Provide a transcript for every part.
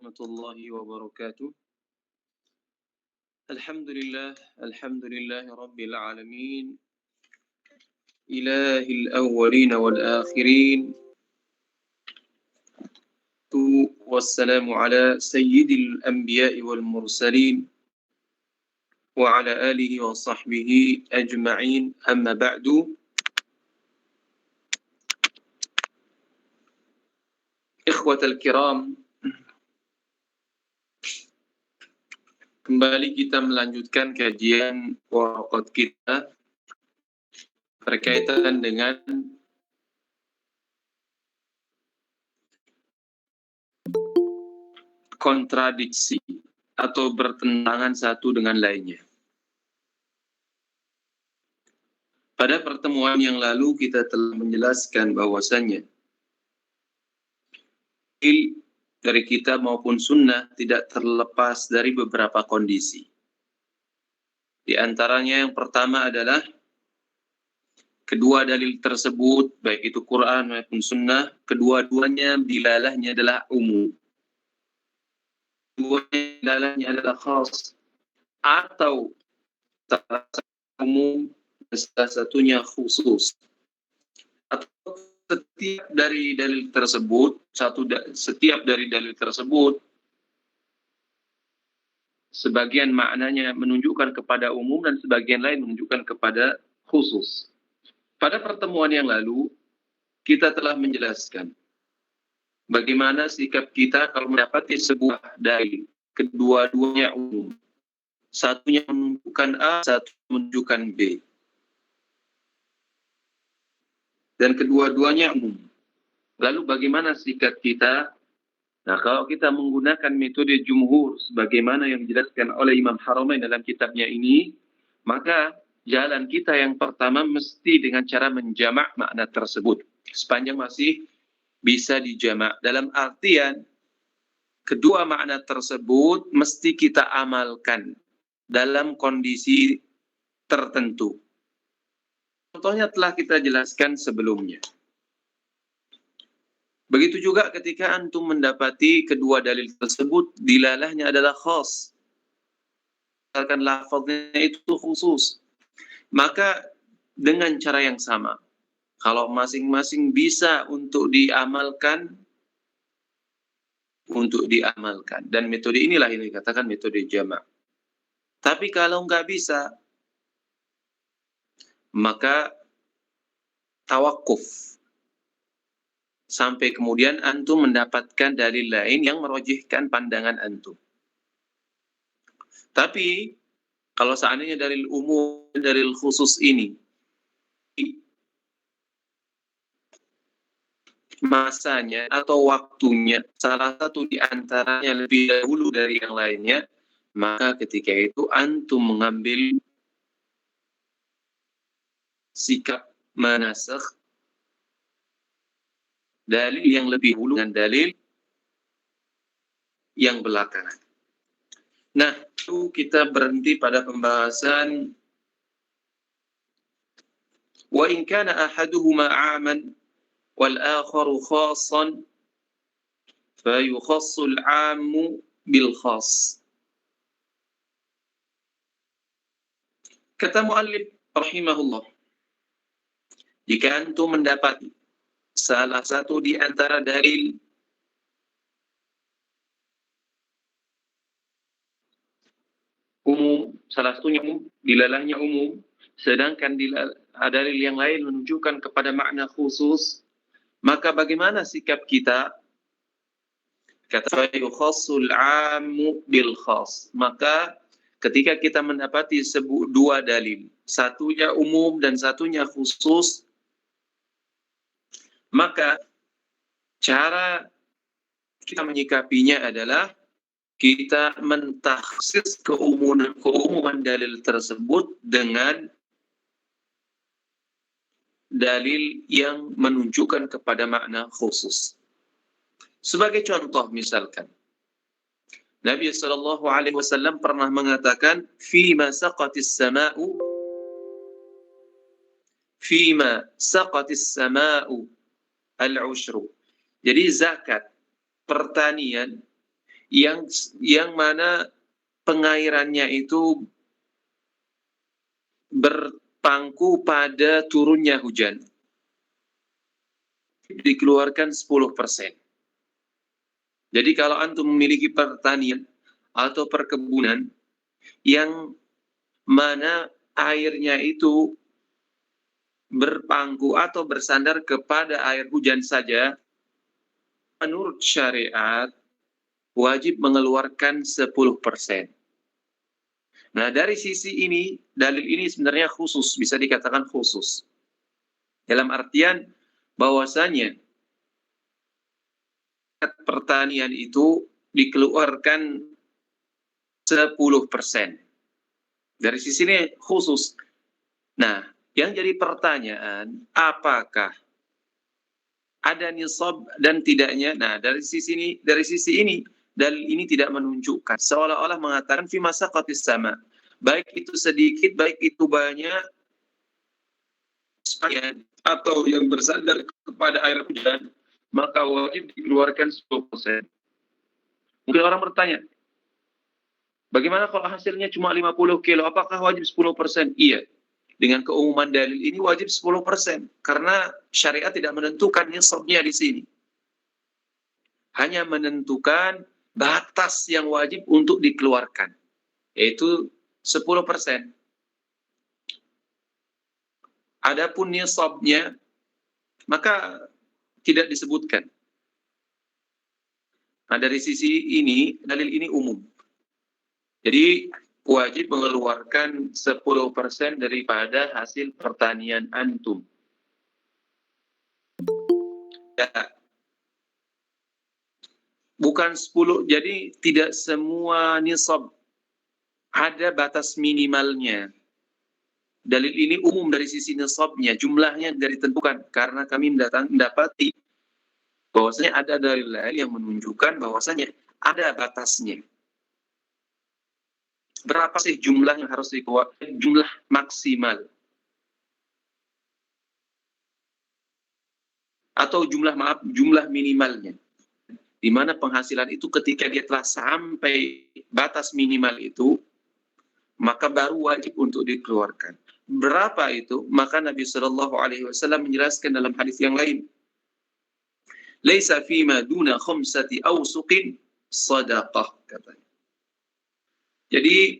warahmatullahi wabarakatuh. Alhamdulillah rabbil alamin. Ilahil awwalin wal akhirin. Wassalamu ala sayyidil anbiya'i wal mursalin wa ala alihi wa sahbihi ajma'in, amma ba'du. Ikhwatal kiram, kembali kita melanjutkan kajian waraqat kita berkaitan dengan kontradiksi atau bertentangan satu dengan lainnya. Pada pertemuan yang lalu kita telah menjelaskan bahwasannya dari kitab maupun sunnah tidak terlepas dari beberapa kondisi. Di antaranya yang pertama adalah kedua dalil tersebut, baik itu Quran maupun sunnah, kedua-duanya dilalahnya adalah umum. Kedua-duanya dilalahnya adalah khas, atau salah satu umum dan salah satunya khusus. Atau setiap dari dalil tersebut, setiap dari dalil tersebut, sebagian maknanya menunjukkan kepada umum dan sebagian lain menunjukkan kepada khusus. Pada pertemuan yang lalu, kita telah menjelaskan bagaimana sikap kita kalau mendapati sebuah dalil, kedua-duanya umum. Satunya menunjukkan A, satu menunjukkan B. Dan kedua-duanya umum. Lalu bagaimana sikap kita? Nah, kalau kita menggunakan metode jumhur sebagaimana yang dijelaskan oleh Imam Haramain dalam kitabnya ini, maka jalan kita yang pertama mesti dengan cara menjamak makna tersebut. Sepanjang masih bisa dijamak. Dalam artian, kedua makna tersebut mesti kita amalkan dalam kondisi tertentu. Contohnya telah kita jelaskan sebelumnya. Begitu juga ketika antum mendapati kedua dalil tersebut dilalahnya adalah khas. Misalkan lafaznya itu khusus. Maka dengan cara yang sama, kalau masing-masing bisa untuk diamalkan, dan metode inilah yang dikatakan metode jamak. Tapi kalau nggak bisa, maka tawakuf sampai kemudian antum mendapatkan dalil lain yang merojihkan pandangan antum. Tapi kalau seandainya dalil umum, dalil khusus ini masanya atau waktunya salah satu di antaranya lebih dahulu dari yang lainnya, maka ketika itu antum mengambil sikap manasakh dalil yang lebih dulu dengan dalil yang belakangan. Nah, itu kita berhenti pada pembahasan wa in kana ahaduhuma 'aman wal akharu khassan fa yukhassu al-'ammu bil khass. Kata muallif rahimahullah, jika antum mendapati salah satu di antara dalil umum, salah satunya umum, dilalahnya umum, sedangkan dalil yang lain menunjukkan kepada makna khusus, maka bagaimana sikap kita? Kata yukhassul 'ammu bil khas. Maka ketika kita mendapati dua dalil, satunya umum dan satunya khusus, maka cara kita menyikapinya adalah kita mentakhsis keumuman dalil tersebut dengan dalil yang menunjukkan kepada makna khusus. Sebagai contoh misalkan, Nabi SAW pernah mengatakan, "Fima saqatis sama'u al-ushru." Jadi zakat pertanian yang mana pengairannya itu berpangku pada turunnya hujan. Dikeluarkan 10%. Jadi kalau antum memiliki pertanian atau perkebunan yang mana airnya itu berpangku atau bersandar kepada air hujan saja, menurut syariat wajib mengeluarkan 10%. Nah, dari sisi ini, dalil ini sebenarnya khusus, bisa dikatakan khusus. Dalam artian bahwasanya pertanian itu dikeluarkan 10%. Dari sisi ini khusus. Nah, yang jadi pertanyaan, apakah ada nisab dan tidaknya? Nah, dari sisi ini, dalil ini tidak menunjukkan. Seolah-olah mengatakan fi masaqatis sama. Baik itu sedikit, baik itu banyak, atau yang bersandar kepada air hujan, maka wajib dikeluarkan 10%. Mungkin orang bertanya, bagaimana kalau hasilnya cuma 50 kilo, apakah wajib 10%? Iya. Dengan keumuman dalil ini wajib 10%. Karena syariat tidak menentukan nisabnya di sini. Hanya menentukan batas yang wajib untuk dikeluarkan. Yaitu 10%. Adapun nisabnya, maka tidak disebutkan. Nah, dari sisi ini, dalil ini umum. Jadi, wajib mengeluarkan 10% daripada hasil pertanian antum. Ya. Bukan 10, jadi tidak semua nisab ada batas minimalnya. Dalil ini umum dari sisi nisabnya, jumlahnya tidak ditentukan, karena kami mendapati bahwasanya ada dalil lain yang menunjukkan bahwasanya ada batasnya. Berapa sih jumlah yang harus dikeluarkan? Jumlah maksimal. Atau jumlah minimalnya. Di mana penghasilan itu ketika dia telah sampai batas minimal itu, maka baru wajib untuk dikeluarkan. Berapa itu? Maka Nabi SAW menjelaskan dalam hadis yang lain. Laisa fima duna khamsati awsuqin sadaqah, katanya. Jadi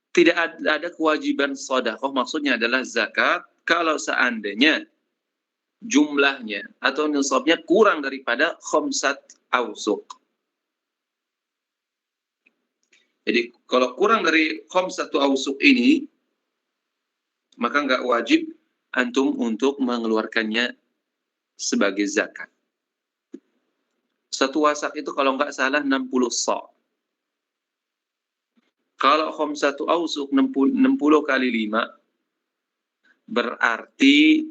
tidak ada kewajiban sedekah, maksudnya adalah zakat kalau seandainya jumlahnya atau nisabnya kurang daripada khamsat awsuq. Jadi kalau kurang dari khamsat awsuq ini, maka nggak wajib antum untuk mengeluarkannya sebagai zakat. Satu wasak itu kalau nggak salah 60 sa'. Kalau khamsatu awsuq 60 kali 5 berarti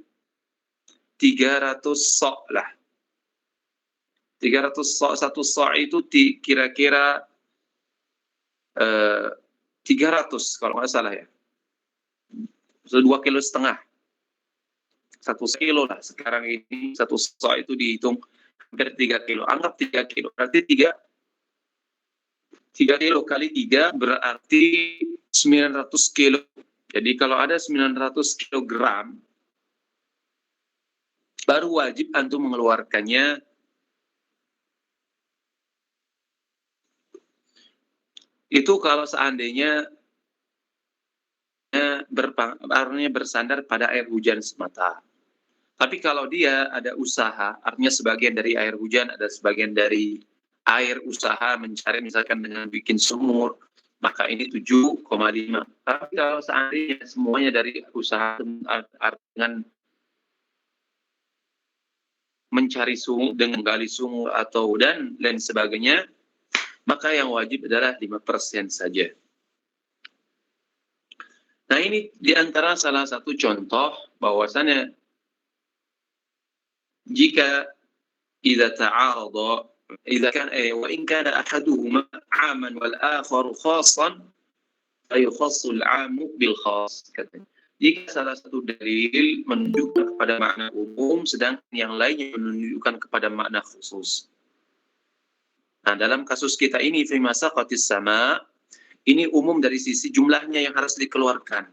300 sa' lah. 300 sa', satu sa' itu kira-kira 300 kalau nggak salah ya. 2,5 kilo. 1 kilo lah. Sekarang ini satu sa' itu dihitung hampir 3 kilo. Anggap 3 kilo. Berarti 3 kilo kali 3 berarti 900 kilo. Jadi kalau ada 900 kilogram, baru wajib antum mengeluarkannya itu kalau seandainya bersandar pada air hujan semata. Tapi kalau dia ada usaha, artinya sebagian dari air hujan, ada sebagian dari air usaha mencari misalkan dengan bikin sumur, maka ini 7,5. Tapi kalau seandainya semuanya dari usaha dengan mencari sumur, dengan gali sumur atau dan lain sebagainya, maka yang wajib adalah 5% saja. Nah, ini diantara salah satu contoh bahwasannya jika idza ta'arada idza kan wa in kana ahaduhuma 'aman wal akharu khassan fa yukhassu al-'amu bil khass, katanya. Jika salah satu dalil menunjukkan kepada makna umum sedangkan yang lainnya menunjukkan kepada makna khusus. Nah, dalam kasus kita ini fi masaqatis sama, ini umum dari sisi jumlahnya yang harus dikeluarkan.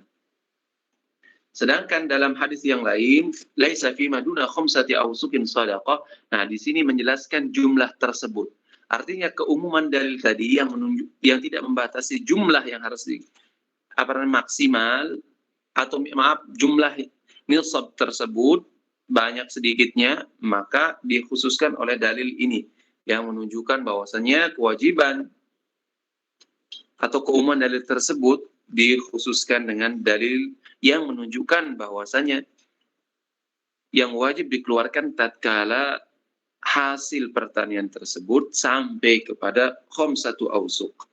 Sedangkan dalam hadis yang lain, laisa fi maduna khamsati awsuqin shadaqah. Nah, di sini menjelaskan jumlah tersebut. Artinya keumuman dalil tadi yang yang tidak membatasi jumlah yang harus maksimal atau maaf jumlah nisab tersebut banyak sedikitnya, maka dikhususkan oleh dalil ini yang menunjukkan bahwasanya kewajiban atau keumuman dalil tersebut dikhususkan dengan dalil yang menunjukkan bahwasanya yang wajib dikeluarkan tatkala hasil pertanian tersebut sampai kepada khamsatu awsuq.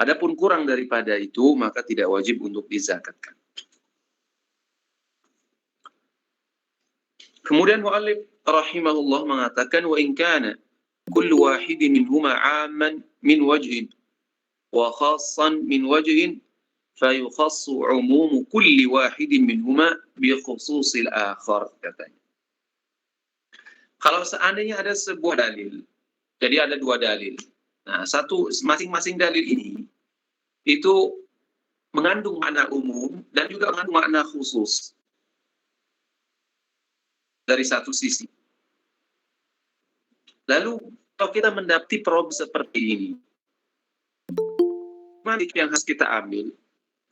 Adapun kurang daripada itu, maka tidak wajib untuk dizakatkan. Kemudian mu'allif rahimahullah mengatakan, wa in kana kullu wahidin minhuma 'amman min wajhin wa khassan min wajhin fayukhassu 'umumu kulli wahidin minhuma bi khususil akhar, katanya. Kalau seandainya ada sebuah dalil, jadi ada dua dalil. Nah, masing-masing dalil ini itu mengandung makna umum dan juga mengandung makna khusus dari satu sisi. Lalu kalau kita mendapati problem seperti ini, mana yang harus kita ambil?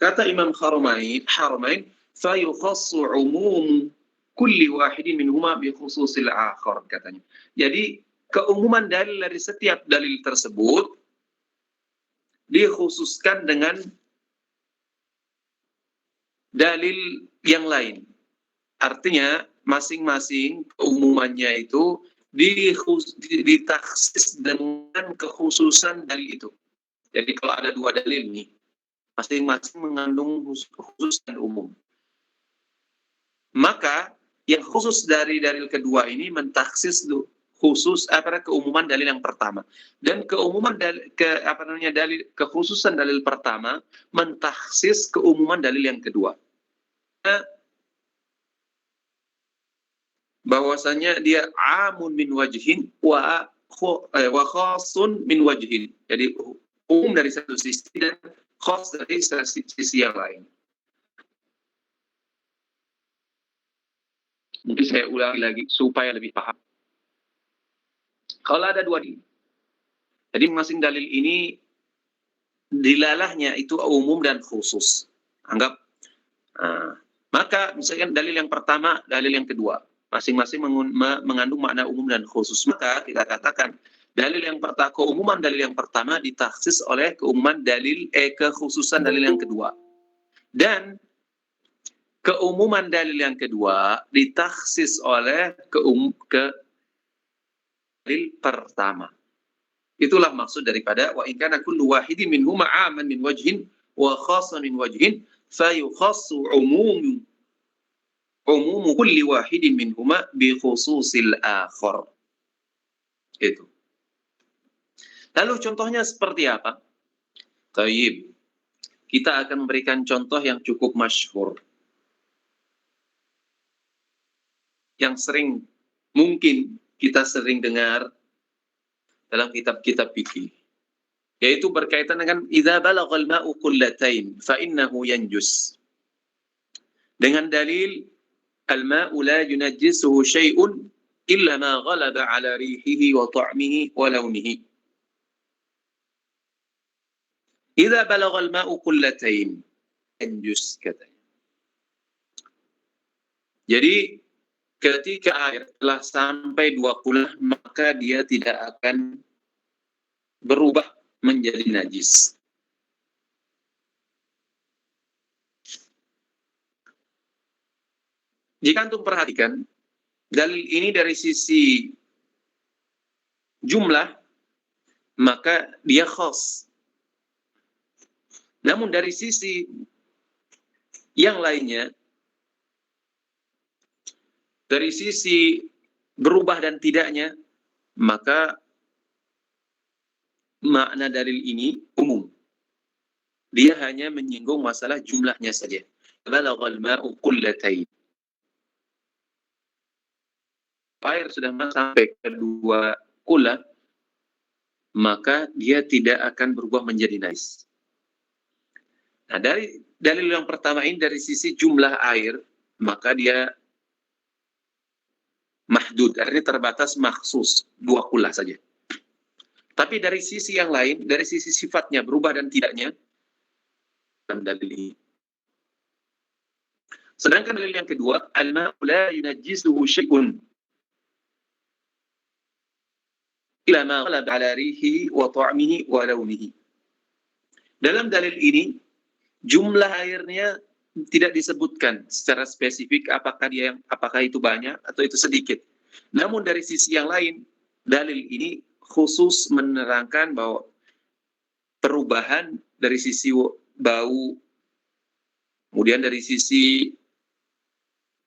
Kata Imam Haramain, fayukhassu umum kulli wahidin minhuma bi khususil akhar, katanya. Jadi keumuman dalil dari setiap dalil tersebut dikhususkan dengan dalil yang lain. Artinya masing-masing keumumannya itu ditaksis dengan kekhususan dalil itu. Jadi kalau ada dua dalil nih, masing-masing mengandung khusus dan umum. Maka yang khusus dari dalil kedua ini mentaksis khusus keumuman dalil yang pertama, dan keumuman dalil kekhususan dalil pertama mentaksis keumuman dalil yang kedua. Bahwasanya dia amun min wajhin wa khasun min wajhin. Jadi umum dari satu sisi dan khas dari sisi yang lain. Mungkin saya ulangi lagi supaya lebih paham. Kalau ada dua dalil, jadi masing dalil ini dilalahnya itu umum dan khusus. Anggap, maka misalkan dalil yang pertama, dalil yang kedua, masing-masing mengandung makna umum dan khusus. Maka kita katakan dalil yang pertama, keumuman dalil yang pertama ditaksis oleh keumuman dalil kekhususan dalil yang kedua, dan keumuman dalil yang kedua ditaksis oleh dalil pertama. Itulah maksud daripada wa in kana kullu wahidin minhuma 'aman min wajhin wa khassan min wajhin fayukhassu umumu kulli wahidin minhuma bi khususil akhar. Itu. Lalu contohnya seperti apa? Tayyib. Kita akan memberikan contoh yang cukup masyhur, yang mungkin kita sering dengar dalam kitab-kitab fikih, yaitu berkaitan dengan idza balaghal ma'u qullatain fa innahu yanjus. Dengan dalil al-ma'u la yunajjisuhu syai'un illa ma ghalaba 'ala rihihi wa ta'mihi wa launihi. Idza balaghal ma'u qullatain yanjus, katanya. Jadi ketika air telah sampai 2 kullah, maka dia tidak akan berubah menjadi najis. Jika antum perhatikan, dalil ini dari sisi jumlah, maka dia khas. Namun dari sisi yang lainnya, dari sisi berubah dan tidaknya, maka makna dalil ini umum. Dia hanya menyinggung masalah jumlahnya saja. Balaghal ma'u qullatain. Air sudah sampai ke 2 kullah, maka dia tidak akan berubah menjadi najis. Nah, dari dalil yang pertama ini dari sisi jumlah air, maka dia mahdud, artinya terbatas maksus, 2 kula saja. Tapi dari sisi yang lain, dari sisi sifatnya berubah dan tidaknya, dalam dalil ini. Sedangkan dalil yang kedua, al-ma'u la yunajjisuhu syai'un ila ma ghalaba ala rihihi wa ta'mihi wa launihi. Dalam dalil ini, jumlah airnya tidak disebutkan secara spesifik apakah itu banyak atau itu sedikit. Namun dari sisi yang lain, dalil ini khusus menerangkan bahwa perubahan dari sisi bau, kemudian dari sisi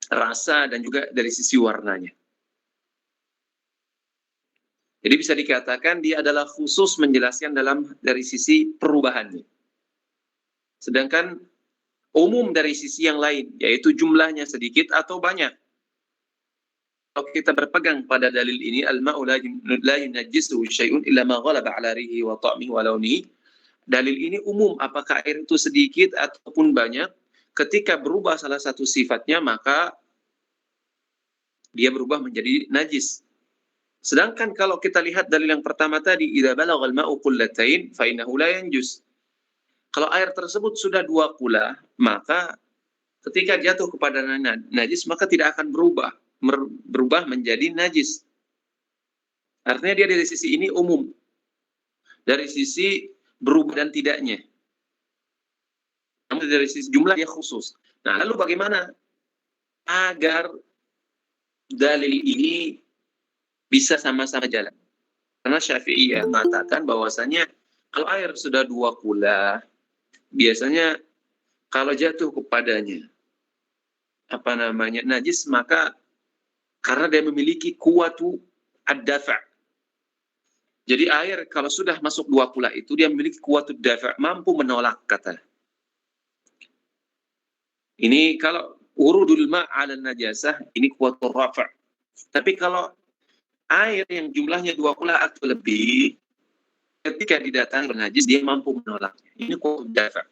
rasa, dan juga dari sisi warnanya. Jadi bisa dikatakan dia adalah khusus menjelaskan dari sisi perubahannya. Sedangkan umum dari sisi yang lain, yaitu jumlahnya sedikit atau banyak. Kalau kita berpegang pada dalil ini, al-ma'u la yunajjisuhu syai'un illa ma ghalaba ala rihi wa ta'mihi wa launihi. Dalil ini umum, apakah air itu sedikit ataupun banyak, ketika berubah salah satu sifatnya, maka dia berubah menjadi najis. Sedangkan kalau kita lihat dalil yang pertama tadi, idza balaghal ma'u qullatain fa innahu la yanjus. Kalau air tersebut sudah 2 kula, maka ketika jatuh kepada najis, maka tidak akan berubah menjadi najis. Artinya dia dari sisi ini umum. Dari sisi berubah dan tidaknya. Namun dari sisi jumlah dia khusus. Nah, lalu bagaimana agar dalil ini bisa sama-sama jalan? Karena Syafi'iyah mengatakan bahwasanya kalau air sudah 2 kula, biasanya kalau jatuh kepadanya najis, maka karena dia memiliki kuwatu ad-dafa'. Jadi air kalau sudah masuk 2 kula itu, dia memiliki kuwatu ad-dafa', mampu menolak kata. Ini kalau urudul ma' 'ala najasah, ini kuwatu rafa'. Tapi kalau air yang jumlahnya 2 kula atau lebih, ketika didatangi najis, dia mampu menolaknya. Ini kuwatu ad-dafa'.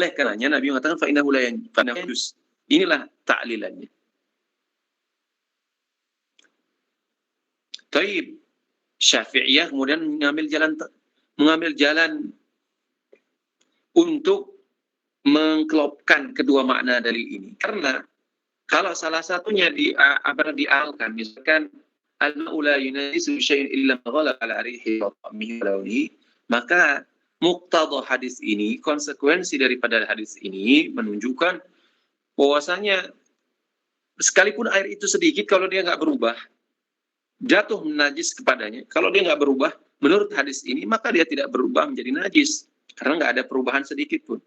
Oleh karenanya Nabi mengatakan fa innahu la yanjus. Inilah ta'lilannya. Taib. Syafi'iyah kemudian mengambil jalan untuk mengklopkan kedua makna dalil ini. Karena kalau salah satunya dialkan, misalkan al-ma'u la yunajjisu syai'an illa ma ghalaba ala rihi wa ta'mihi wa launihi, maka muqtadha hadis ini, konsekuensi daripada hadis ini menunjukkan bahwasanya sekalipun air itu sedikit, kalau dia nggak berubah, jatuh najis kepadanya, kalau dia nggak berubah, menurut hadis ini, maka dia tidak berubah menjadi najis, karena nggak ada perubahan sedikit pun.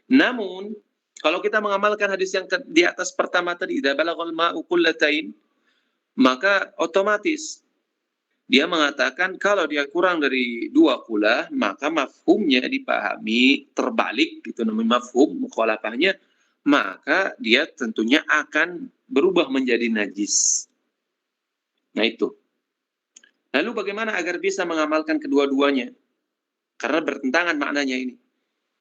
Namun, kalau kita mengamalkan hadis yang di atas pertama tadi, idza balaghal ma'u qullatain, maka otomatis dia mengatakan kalau dia kurang dari 2 kula, maka mafhumnya dipahami terbalik, itu namanya mafhum mukhalafahnya, maka dia tentunya akan berubah menjadi najis. Nah itu. Lalu bagaimana agar bisa mengamalkan kedua-duanya? Karena bertentangan maknanya ini.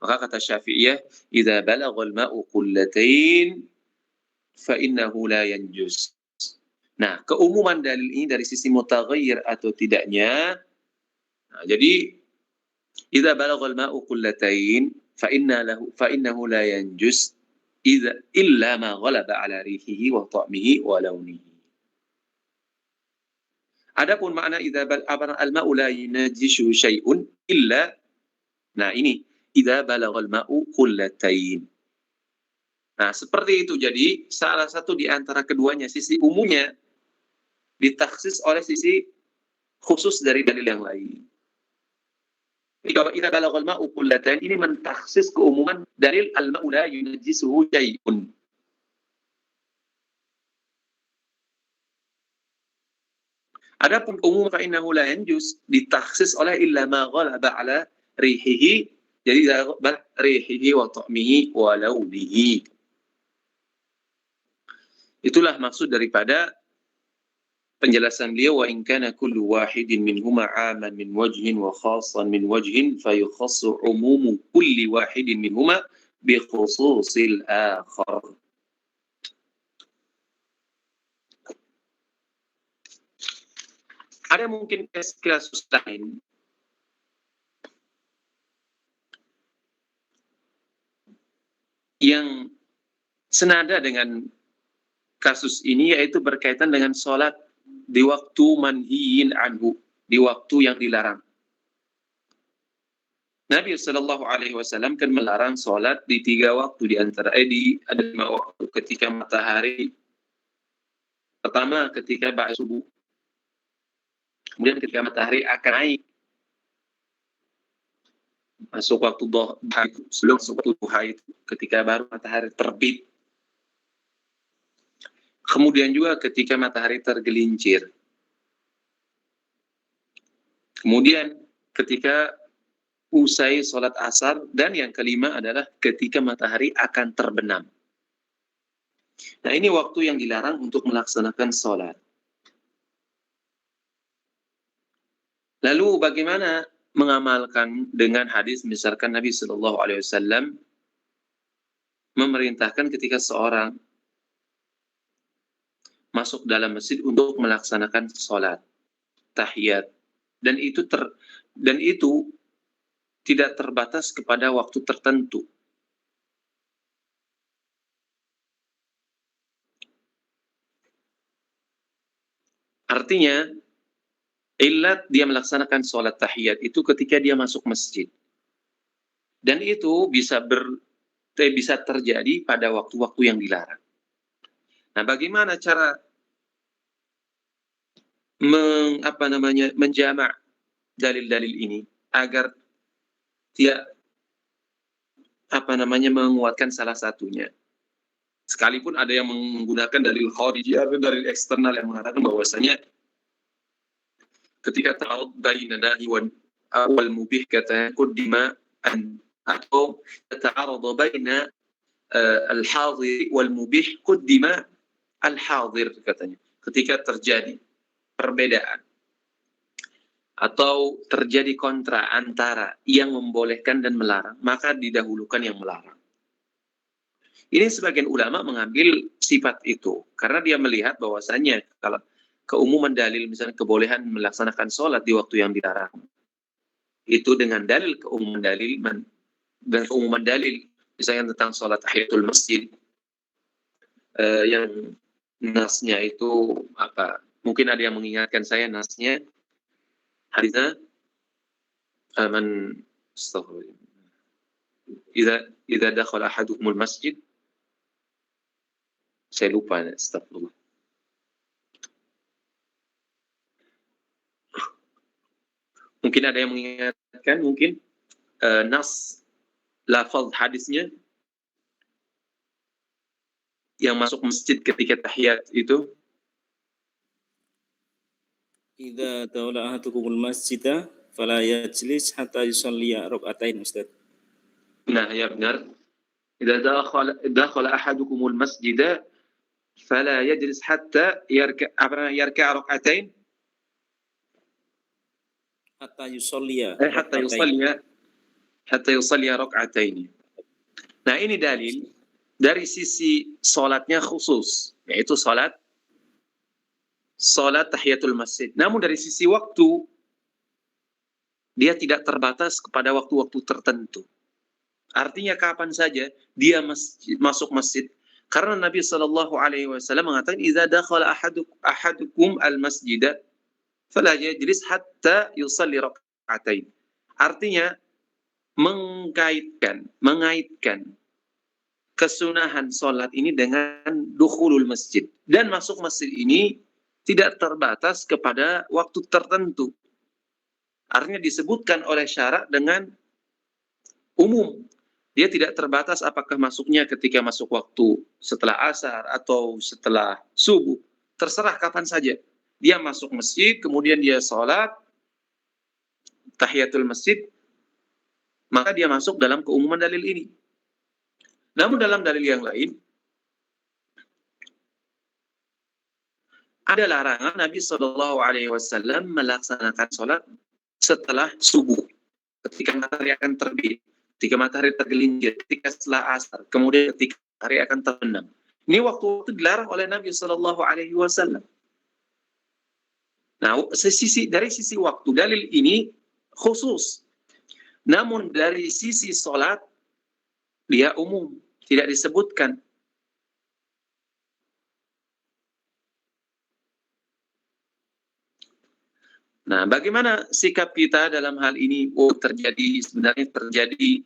Maka kata Syafi'iyah, idza balaghal ma'u qullatain fa innahu la yanjus. Nah, keumuman dalil ini dari sisi mutaghayyir atau tidaknya. Nah, jadi idza balaghal ma'u qullatain fa innahu la yanjus illa ma ghalaba ala rihihi wa ta'mihi wa launihi. Adapun makna idza al-ma'u la yunajjishu syai'un illa, nah ini idza balaghal ma'u qullatain. Nah, seperti itu. Jadi salah satu di antara keduanya, sisi umumnya ditaksis oleh sisi khusus dari dalil yang lain. Idza balaghal ma'u qullatain ini mentaksis keumuman dalil al-ma'u la yunajjisuhu syai'un. Adapun umum fa innahu la yanjus ditaksis oleh illa ma ghalaba ala rihihi, jadi rihihi wa ta'mihi wa launihi. Itulah maksud daripada penjelasan beliau, wa in kana kullu wahidin minhuma 'aman min wajhin wa khassan min wajhin fayukhassu 'umumu kulli wahidin minhuma bi khususil akhar. Ada mungkin kasus lain yang senada dengan kasus ini, yaitu berkaitan dengan sholat di waktu manhiyin anhu, di waktu yang dilarang. Nabi Shallallahu Alaihi Wasallam kan melarang sholat di 3 waktu, di antara di ada 5 waktu. Ketika matahari pertama ketika ba'da subuh, kemudian ketika matahari akan naik, masuk waktu duha, sebelum masuk waktu duha itu ketika baru matahari terbit, kemudian juga ketika matahari tergelincir, kemudian ketika usai sholat asar, dan yang kelima adalah ketika matahari akan terbenam. Nah, ini waktu yang dilarang untuk melaksanakan sholat. Lalu bagaimana mengamalkan dengan hadis, misalkan Nabi Shallallahu Alaihi Wasallam memerintahkan ketika seorang masuk dalam masjid untuk melaksanakan sholat tahiyat, dan itu tidak terbatas kepada waktu tertentu. Artinya, illat dia melaksanakan sholat tahiyat itu ketika dia masuk masjid. Dan itu bisa terjadi pada waktu-waktu yang dilarang. Nah, bagaimana cara menjamak dalil-dalil ini agar tidak menguatkan salah satunya? Sekalipun ada yang menggunakan dalil kharijiyah atau dalil eksternal yang mengatakan bahwasanya ketika ta'arud baina nahi wal mubih, katanya qaddima atau ta'arud baina al-hadir wal mubih qaddima al-hadir, katanya. Ketika terjadi perbedaan atau terjadi kontra antara yang membolehkan dan melarang, maka didahulukan yang melarang. Ini sebagian ulama mengambil sifat itu karena dia melihat bahwasanya kalau keumuman dalil, misalnya kebolehan melaksanakan sholat di waktu yang dilarang, itu dengan dalil keumuman dalil dan keumuman dalil misalnya tentang sholat tahiyatul masjid, yang nasnya itu apa? Mungkin ada yang mengingatkan saya nasnya hadisnya man idza dakhala ahadukumul masjid, saya lupa, astagfirullah. Mungkin ada yang mengingatkan, mungkin nas lafaz hadisnya yang masuk masjid ketika tahiyat itu, idza tawalla ahadukumul masjida fala yajlis hatta yusalliya rak'atain, Ustaz. Nah, ya benar. Idza dakhala ahadukumul masjida fala yajlis hatta yarka rak'atain hatta yusalliya rak'atain. Nah, ini dalil dari sisi salatnya khusus, yaitu salat tahiyatul masjid. Namun dari sisi waktu dia tidak terbatas kepada waktu-waktu tertentu. Artinya kapan saja dia masuk masjid. Karena Nabi Shallallahu Alaihi Wasallam mengatakan, "Idza dakhala ahadukum al-masjida fala yajlis hatta yusalli rak'atain." Artinya mengaitkan kesunahan sholat ini dengan dukhulul masjid. Dan masuk masjid ini tidak terbatas kepada waktu tertentu. Artinya disebutkan oleh syarak dengan umum. Dia tidak terbatas apakah masuknya ketika masuk waktu setelah asar atau setelah subuh. Terserah kapan saja. Dia masuk masjid, kemudian dia sholat tahiyatul masjid, maka dia masuk dalam keumuman dalil ini. Namun dalam dalil yang lain, ada larangan Nabi SAW melaksanakan sholat setelah subuh, ketika matahari akan terbit, ketika matahari tergelincir, ketika setelah asar, kemudian ketika matahari akan terbenam. Ini waktu itu dilarang oleh Nabi SAW. Nah, dari sisi waktu, dalil ini khusus. Namun dari sisi sholat, dia umum, tidak disebutkan. Nah, bagaimana sikap kita dalam hal ini? Sebenarnya terjadi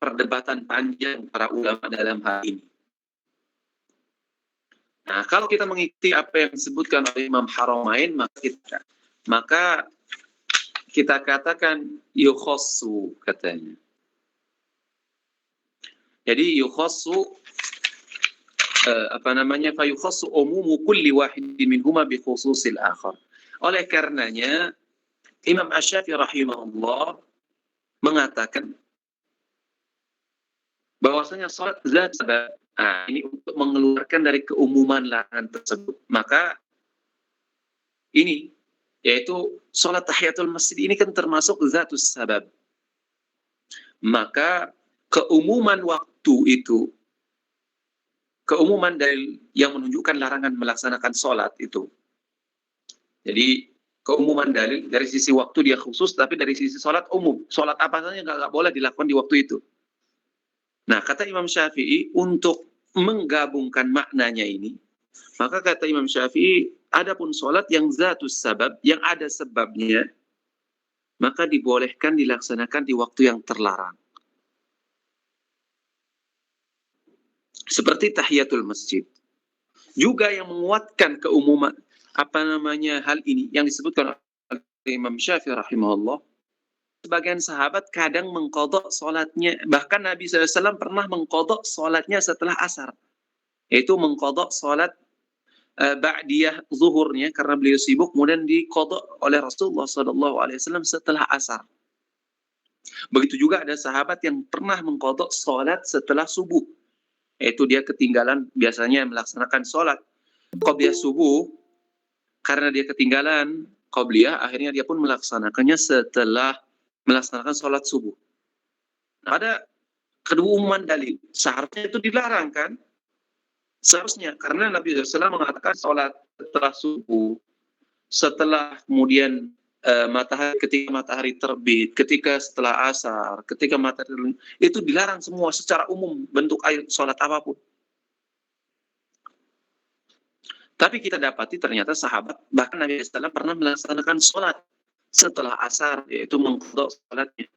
perdebatan panjang para ulama dalam hal ini. Nah, kalau kita mengikuti apa yang disebutkan oleh Imam Haramain, maka kita katakan yukhassu katanya. Jadi yukhassu fa yukhassu umumu kulli wahidin minhuma bi khususil akhar. Oleh karenanya Imam Asy-Syafi'i rahimahullah mengatakan bahwasanya salat zat sebab, ini untuk mengeluarkan dari keumuman larangan tersebut. Maka ini yaitu salat tahiyatul masjid ini kan termasuk zatus sabab. Maka keumuman waktu itu, keumuman dari yang menunjukkan larangan melaksanakan salat itu. Jadi keumuman dalil dari sisi waktu dia khusus, tapi dari sisi sholat umum. Sholat apa saja nggak boleh dilakukan di waktu itu. Nah, kata Imam Syafi'i, untuk menggabungkan maknanya ini, maka kata Imam Syafi'i, adapun sholat yang zatus sabab, yang ada sebabnya, maka dibolehkan dilaksanakan di waktu yang terlarang. Seperti tahiyatul masjid. Juga yang menguatkan keumuman, hal ini yang disebutkan oleh Imam Syafi'i rahimahullah, sebagian sahabat kadang mengqadha salatnya, bahkan Nabi SAW pernah mengqadha salatnya setelah asar, yaitu mengqadha salat ba'diyah zuhurnya karena beliau sibuk, kemudian diqadha oleh Rasulullah SAW setelah asar. Begitu juga ada sahabat yang pernah mengqadha salat setelah subuh, yaitu dia ketinggalan biasanya melaksanakan salat qabliyah subuh. Karena dia ketinggalan qabliyah, akhirnya dia pun melaksanakannya setelah melaksanakan sholat subuh. Nah, ada keumuman dalil. Seharusnya itu dilarang kan? Seharusnya. Karena Nabi SAW mengatakan sholat setelah subuh, setelah kemudian ketika matahari terbit, ketika setelah asar, ketika matahari itu dilarang semua secara umum bentuk sholat apapun. Tapi kita dapati ternyata sahabat, bahkan Nabi SAW pernah melaksanakan sholat setelah asar, yaitu mengqadha sholatnya.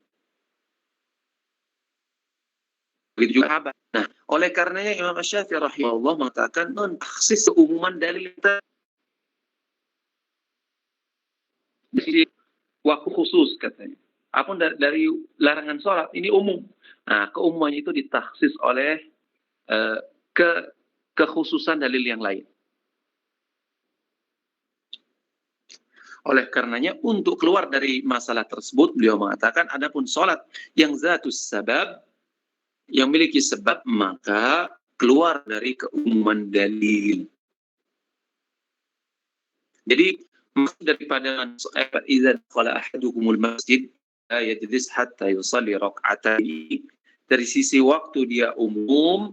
Begitu juga sahabat. Nah, oleh karenanya Imam Asy-Syafi'i rahimahullah mengatakan non-takhsis keumuman dalil kita di waktu khusus katanya. Apapun dari larangan sholat ini umum. Nah, keumumannya itu ditakhsis oleh kekhususan dalil yang lain. Oleh karenanya untuk keluar dari masalah tersebut, beliau mengatakan adapun sholat yang zatus sabab, yang memiliki sebab, maka keluar dari keumuman dalil. Jadi maksud daripada idza qala ahadukumul masjid la yajlis hatta yusalli rak'atayn, dari sisi waktu dia umum,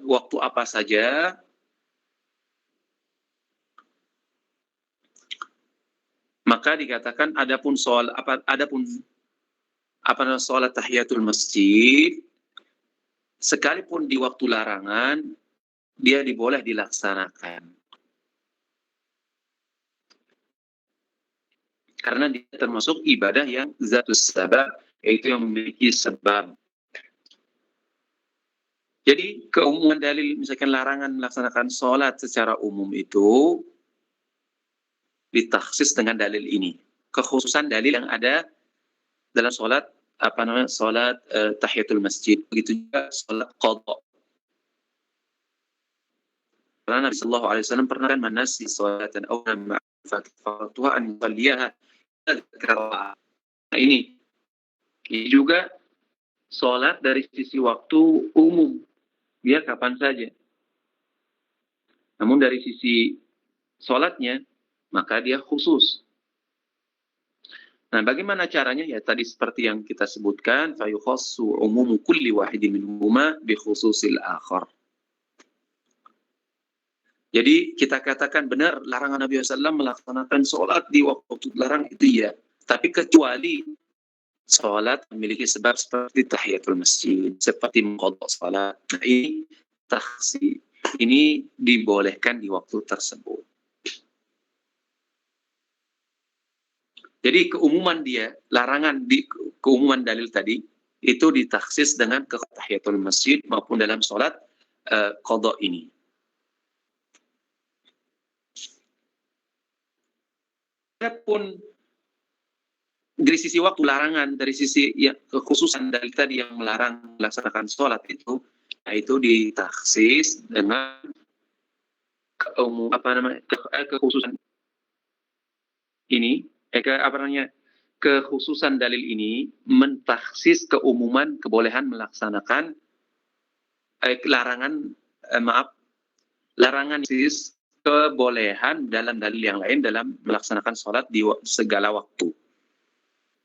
waktu apa saja, maka dikatakan adapun sholat tahiyatul masjid, sekalipun di waktu larangan, dia diboleh dilaksanakan. Karena dia termasuk ibadah yang zatus sabab, yaitu yang memiliki sebab. Jadi keumuman dalil, misalkan larangan melaksanakan sholat secara umum itu ditakhsis dengan dalil ini. Kekhususan dalil yang ada dalam sholat sholat tahiyatul masjid, begitu juga sholat qadha. Karena Nabi sallallahu alaihi wasallam pernah kan manasi sholatan aw ma'fatuha an yusalliha. Nah, ini juga sholat dari sisi waktu umum, dia kapan saja. Namun dari sisi sholatnya, maka dia khusus. Nah, bagaimana caranya? Ya tadi seperti yang kita sebutkan, fayukhassu umumu kulli wahidin minhuma bi khususil akhar. Jadi kita katakan benar larangan Nabi SAW melaksanakan sholat di waktu larang itu ya. Tapi kecuali sholat memiliki sebab seperti tahiyatul masjid, seperti mengqadha sholat. Nah, ini takhsis. Ini dibolehkan di waktu tersebut. Jadi keumuman dia, larangan di keumuman dalil tadi itu ditaksis dengan ke tahiyatul masjid maupun dalam sholat qadha ini. Adapun dari sisi waktu larangan, dari sisi ya, kekhususan dari tadi yang melarang melaksanakan sholat itu, yaitu ditaksis dengan kekhususan ini, kekhususan dalil ini mentaksis keumuman kebolehan melaksanakan larangan kebolehan dalam dalil yang lain dalam melaksanakan sholat di segala waktu.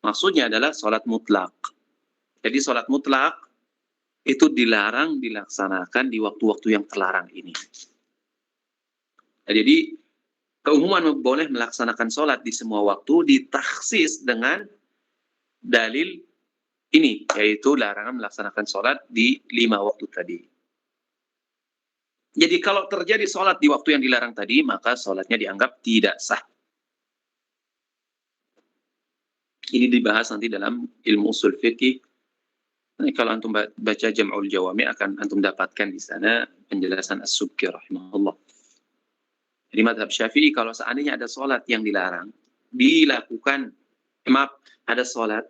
Maksudnya adalah sholat mutlak. Jadi sholat mutlak itu dilarang dilaksanakan di waktu-waktu yang terlarang ini. Nah, jadi keumuman boleh melaksanakan sholat di semua waktu ditaksis dengan dalil ini, yaitu larangan melaksanakan sholat di 5 waktu tadi. Jadi kalau terjadi sholat di waktu yang dilarang tadi, maka sholatnya dianggap tidak sah. Ini dibahas nanti dalam ilmu usul fikih. Nah, kalau antum baca Jam'ul Jawami akan antum dapatkan di sana penjelasan As-Subki rahimahullah. Jadi madhab Syafi'i kalau seandainya ada sholat yang dilarang, ada sholat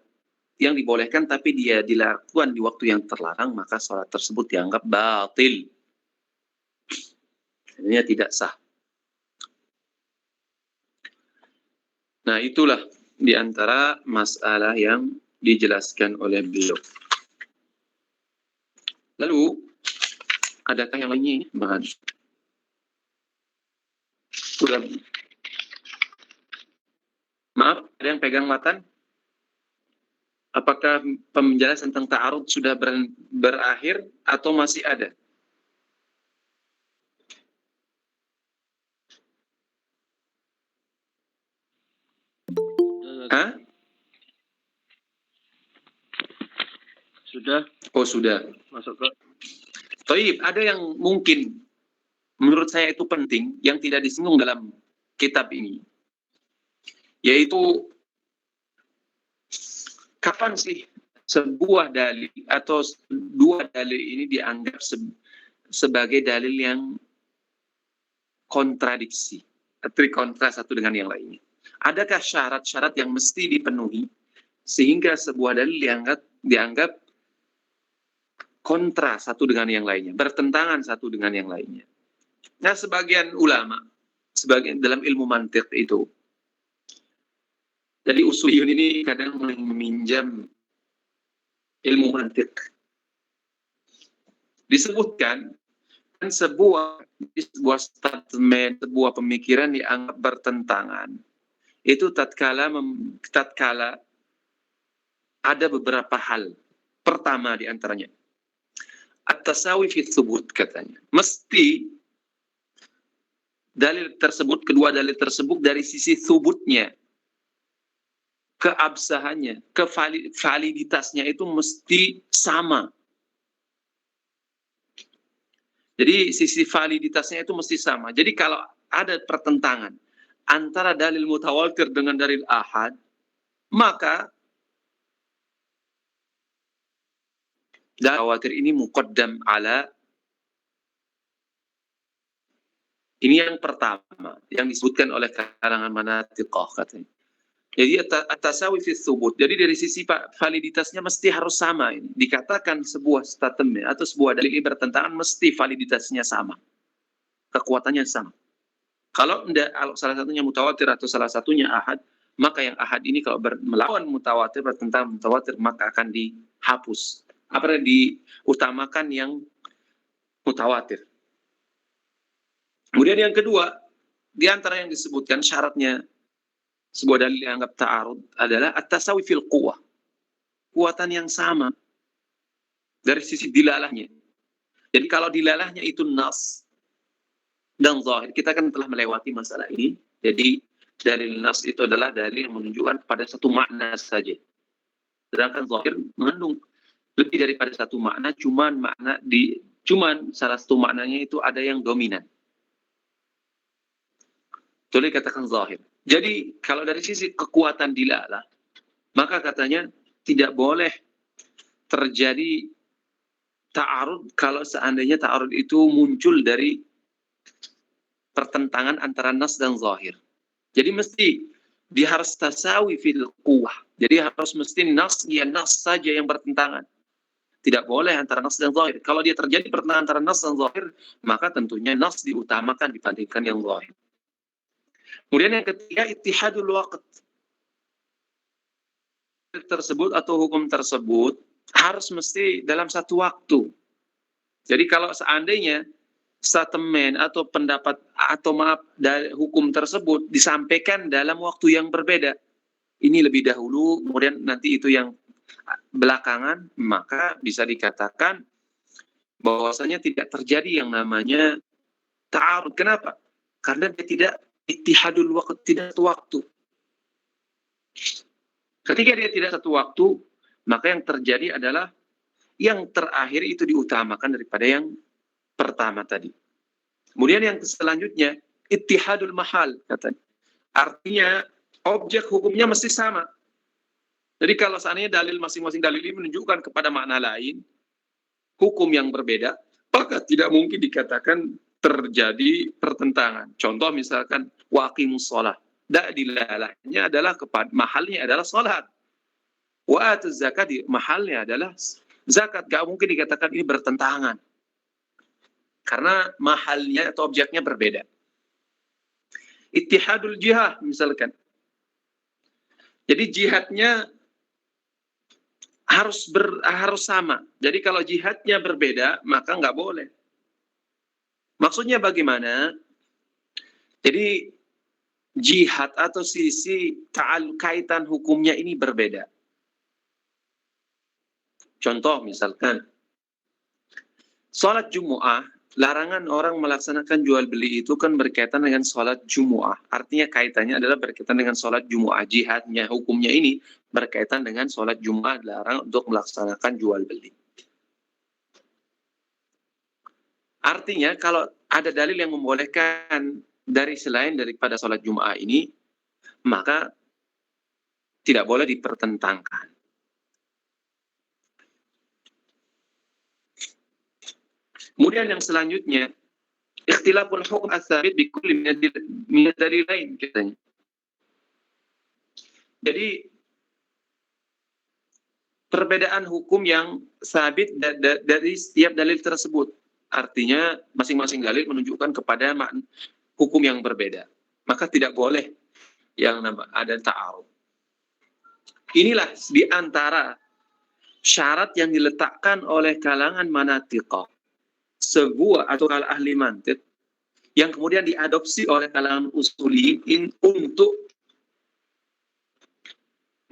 yang dibolehkan tapi dia dilakukan di waktu yang terlarang, maka sholat tersebut dianggap batil. Ini tidak sah. Nah, itulah di antara masalah yang dijelaskan oleh beliau. Lalu, adakah yang lainnya? Sudah. Maaf, ada yang pegang matan? Apakah penjelasan tentang ta'arud sudah berakhir atau masih ada? Hah? Sudah. Oh, sudah. Masuk ke. Baik, ada yang mungkin menurut saya itu penting yang tidak disinggung dalam kitab ini. Yaitu kapan sih sebuah dalil atau dua dalil ini dianggap sebagai dalil yang kontradiksi, kontra satu dengan yang lainnya. Adakah syarat-syarat yang mesti dipenuhi sehingga sebuah dalil dianggap kontra satu dengan yang lainnya, bertentangan satu dengan yang lainnya? Nah, sebagian ulama, dalam ilmu mantiq itu, jadi usuliyun ini kadang meminjam ilmu mantiq. Disebutkan kan sebuah statement, sebuah pemikiran dianggap bertentangan. Itu tatkala ada beberapa hal. Pertama di antaranya, at-tasawi fi tsubut katanya. Mesti kedua dalil tersebut dari sisi tsubutnya, keabsahannya, validitasnya itu mesti sama. Jadi sisi validitasnya itu mesti sama. Jadi kalau ada pertentangan antara dalil mutawatir dengan dalil ahad, maka dalil mutawatir ini muqaddam ala. Ini yang pertama yang disebutkan oleh kalangan manatiqah katanya. Jadi at-tasawi fi tsubut. Jadi dari sisi validitasnya mesti harus sama ini. Dikatakan sebuah statement atau sebuah dalil bertentangan mesti validitasnya sama. Kekuatannya sama. Kalau salah satunya mutawatir atau salah satunya ahad, maka yang ahad ini kalau melawan mutawatir, bertentangan mutawatir, maka akan dihapus. Diutamakan yang mutawatir. Kemudian yang kedua, di antara yang disebutkan syaratnya sebuah dalil yang anggap ta'arud adalah at-tasawi fil quwwah. Kuatan yang sama dari sisi dilalahnya. Jadi kalau dilalahnya itu nas dan zahir, kita kan telah melewati masalah ini. Jadi dalil nas itu adalah dalil yang menunjukkan pada satu makna saja. Sedangkan zahir mengandung lebih daripada satu makna, cuman salah satu maknanya itu ada yang dominan. Itu dikatakan zahir. Jadi kalau dari sisi kekuatan dilalah, maka katanya tidak boleh terjadi ta'arud kalau seandainya ta'arud itu muncul dari pertentangan antara nas dan zahir. Jadi mesti dia harus tasawi fil quwwah. Jadi harus mesti nas saja yang bertentangan. Tidak boleh antara nas dan zahir. Kalau dia terjadi pertentangan antara nas dan zahir, maka tentunya nas diutamakan dibandingkan yang zahir. Kemudian yang ketiga, ittihadul waqt. Tersebut atau hukum tersebut harus mesti dalam satu waktu. Jadi kalau seandainya statement atau pendapat atau dari hukum tersebut disampaikan dalam waktu yang berbeda, ini lebih dahulu, kemudian nanti itu yang belakangan, maka bisa dikatakan bahwasanya tidak terjadi yang namanya ta'arud. Kenapa? Karena dia tidak ittihadul waqt, tidak satu waktu. Ketika dia tidak satu waktu, maka yang terjadi adalah yang terakhir itu diutamakan daripada yang pertama tadi. Kemudian yang selanjutnya, ittihadul mahal, katanya. Artinya, objek hukumnya mesti sama. Jadi kalau seandainya dalil masing-masing dalil ini menunjukkan kepada makna lain, hukum yang berbeda, maka tidak mungkin dikatakan terjadi pertentangan. Contoh misalkan, waqimus sholat. Dilalahnya adalah mahalnya adalah sholat. Wa atuz zakat, mahalnya adalah zakat. Gak mungkin dikatakan ini bertentangan. Karena mahalnya atau objeknya berbeda. Ittihadul jihad misalkan. Jadi jihadnya harus sama. Jadi kalau jihadnya berbeda, maka nggak boleh. Maksudnya bagaimana? Jadi jihad atau sisi kaitan hukumnya ini berbeda. Contoh misalkan, sholat Jumu'ah, larangan orang melaksanakan jual beli itu kan berkaitan dengan sholat Jumu'ah. Artinya kaitannya adalah berkaitan dengan sholat Jumu'ah. Jihadnya, hukumnya ini berkaitan dengan sholat Jumu'ah, dilarang untuk melaksanakan jual beli. Artinya kalau ada dalil yang membolehkan dari selain daripada sholat Jumu'ah ini, maka tidak boleh dipertentangkan. Kemudian yang selanjutnya, ikhtilaful hukum ats-tsabit bi kulli min ad-dalilain katanya. Jadi perbedaan hukum yang sabit dari setiap dalil tersebut. Artinya masing-masing dalil menunjukkan kepada hukum yang berbeda. Maka tidak boleh yang ada ta'arud. Inilah di antara syarat yang diletakkan oleh kalangan manatiqah. Sebuah atau ahli mantiq yang kemudian diadopsi oleh kalangan usuliyin untuk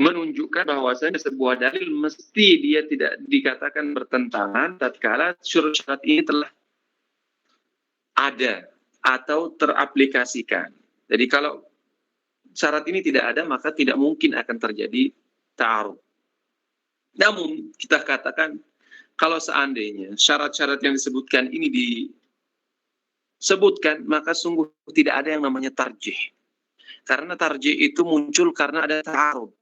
menunjukkan bahwasanya sebuah dalil mesti dia tidak dikatakan bertentangan tatkala syarat ini telah ada atau teraplikasikan. Jadi kalau syarat ini tidak ada, maka tidak mungkin akan terjadi ta'arud. Namun kita katakan kalau seandainya syarat-syarat yang disebutkan ini disebutkan, maka sungguh tidak ada yang namanya tarjih. Karena tarjih itu muncul karena ada ta'arud.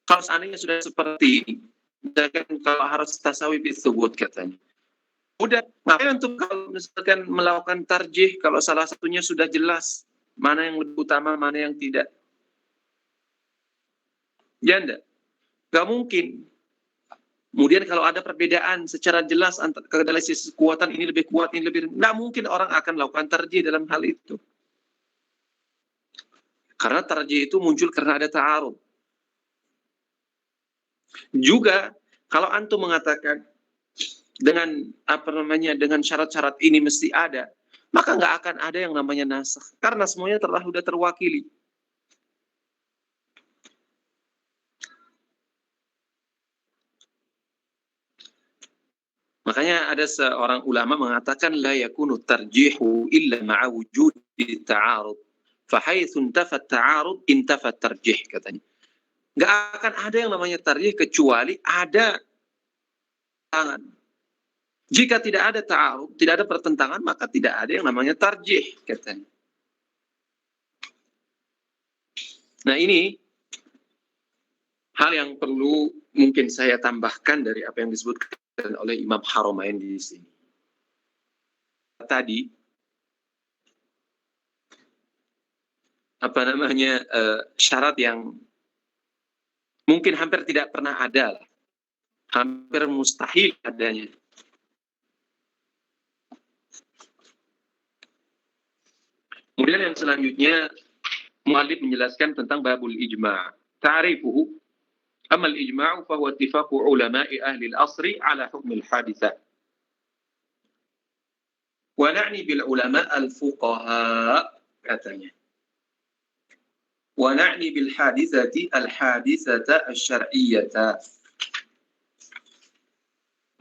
Kalau seandainya sudah seperti ini, misalkan kalau harus tasawi bisubut katanya. Udah, ngapain untuk kalau misalkan melakukan tarjih kalau salah satunya sudah jelas mana yang lebih utama, mana yang tidak. Ya enggak? Gak mungkin. Kemudian kalau ada perbedaan secara jelas antara dari sisi kekuatan ini lebih kuat, ini lebih, nggak mungkin orang akan melakukan tarjih dalam hal itu. Karena tarjih itu muncul karena ada ta'arud. Juga kalau antum mengatakan dengan dengan syarat-syarat ini mesti ada, maka nggak akan ada yang namanya nasakh, karena semuanya sudah terwakili. Makanya ada seorang ulama mengatakan la yakunu tarjihu illa ma'a wujudi ta'arud. Fahaitsu intafa ta'arud intafa tarjih, katanya. Nggak akan ada yang namanya tarjih kecuali ada pertentangan. Jika tidak ada ta'arud, tidak ada pertentangan, maka tidak ada yang namanya tarjih, katanya. Nah, ini hal yang perlu mungkin saya tambahkan dari apa yang disebutkan oleh Imam Haramain di sini. Tadi syarat yang mungkin hampir tidak pernah ada, hampir mustahil adanya. Kemudian yang selanjutnya muallif menjelaskan tentang babul ijma'. Ta'rifuhu, amma al-ijma'u fa huwa ittifaqu ulama'i ahli al-asri ala hukm al-hadithah. Wa na'ni bil ulama' al-fuqaha, katanya. Wa na'ni bil hadithati al-hadithata asy-syar'iyyata.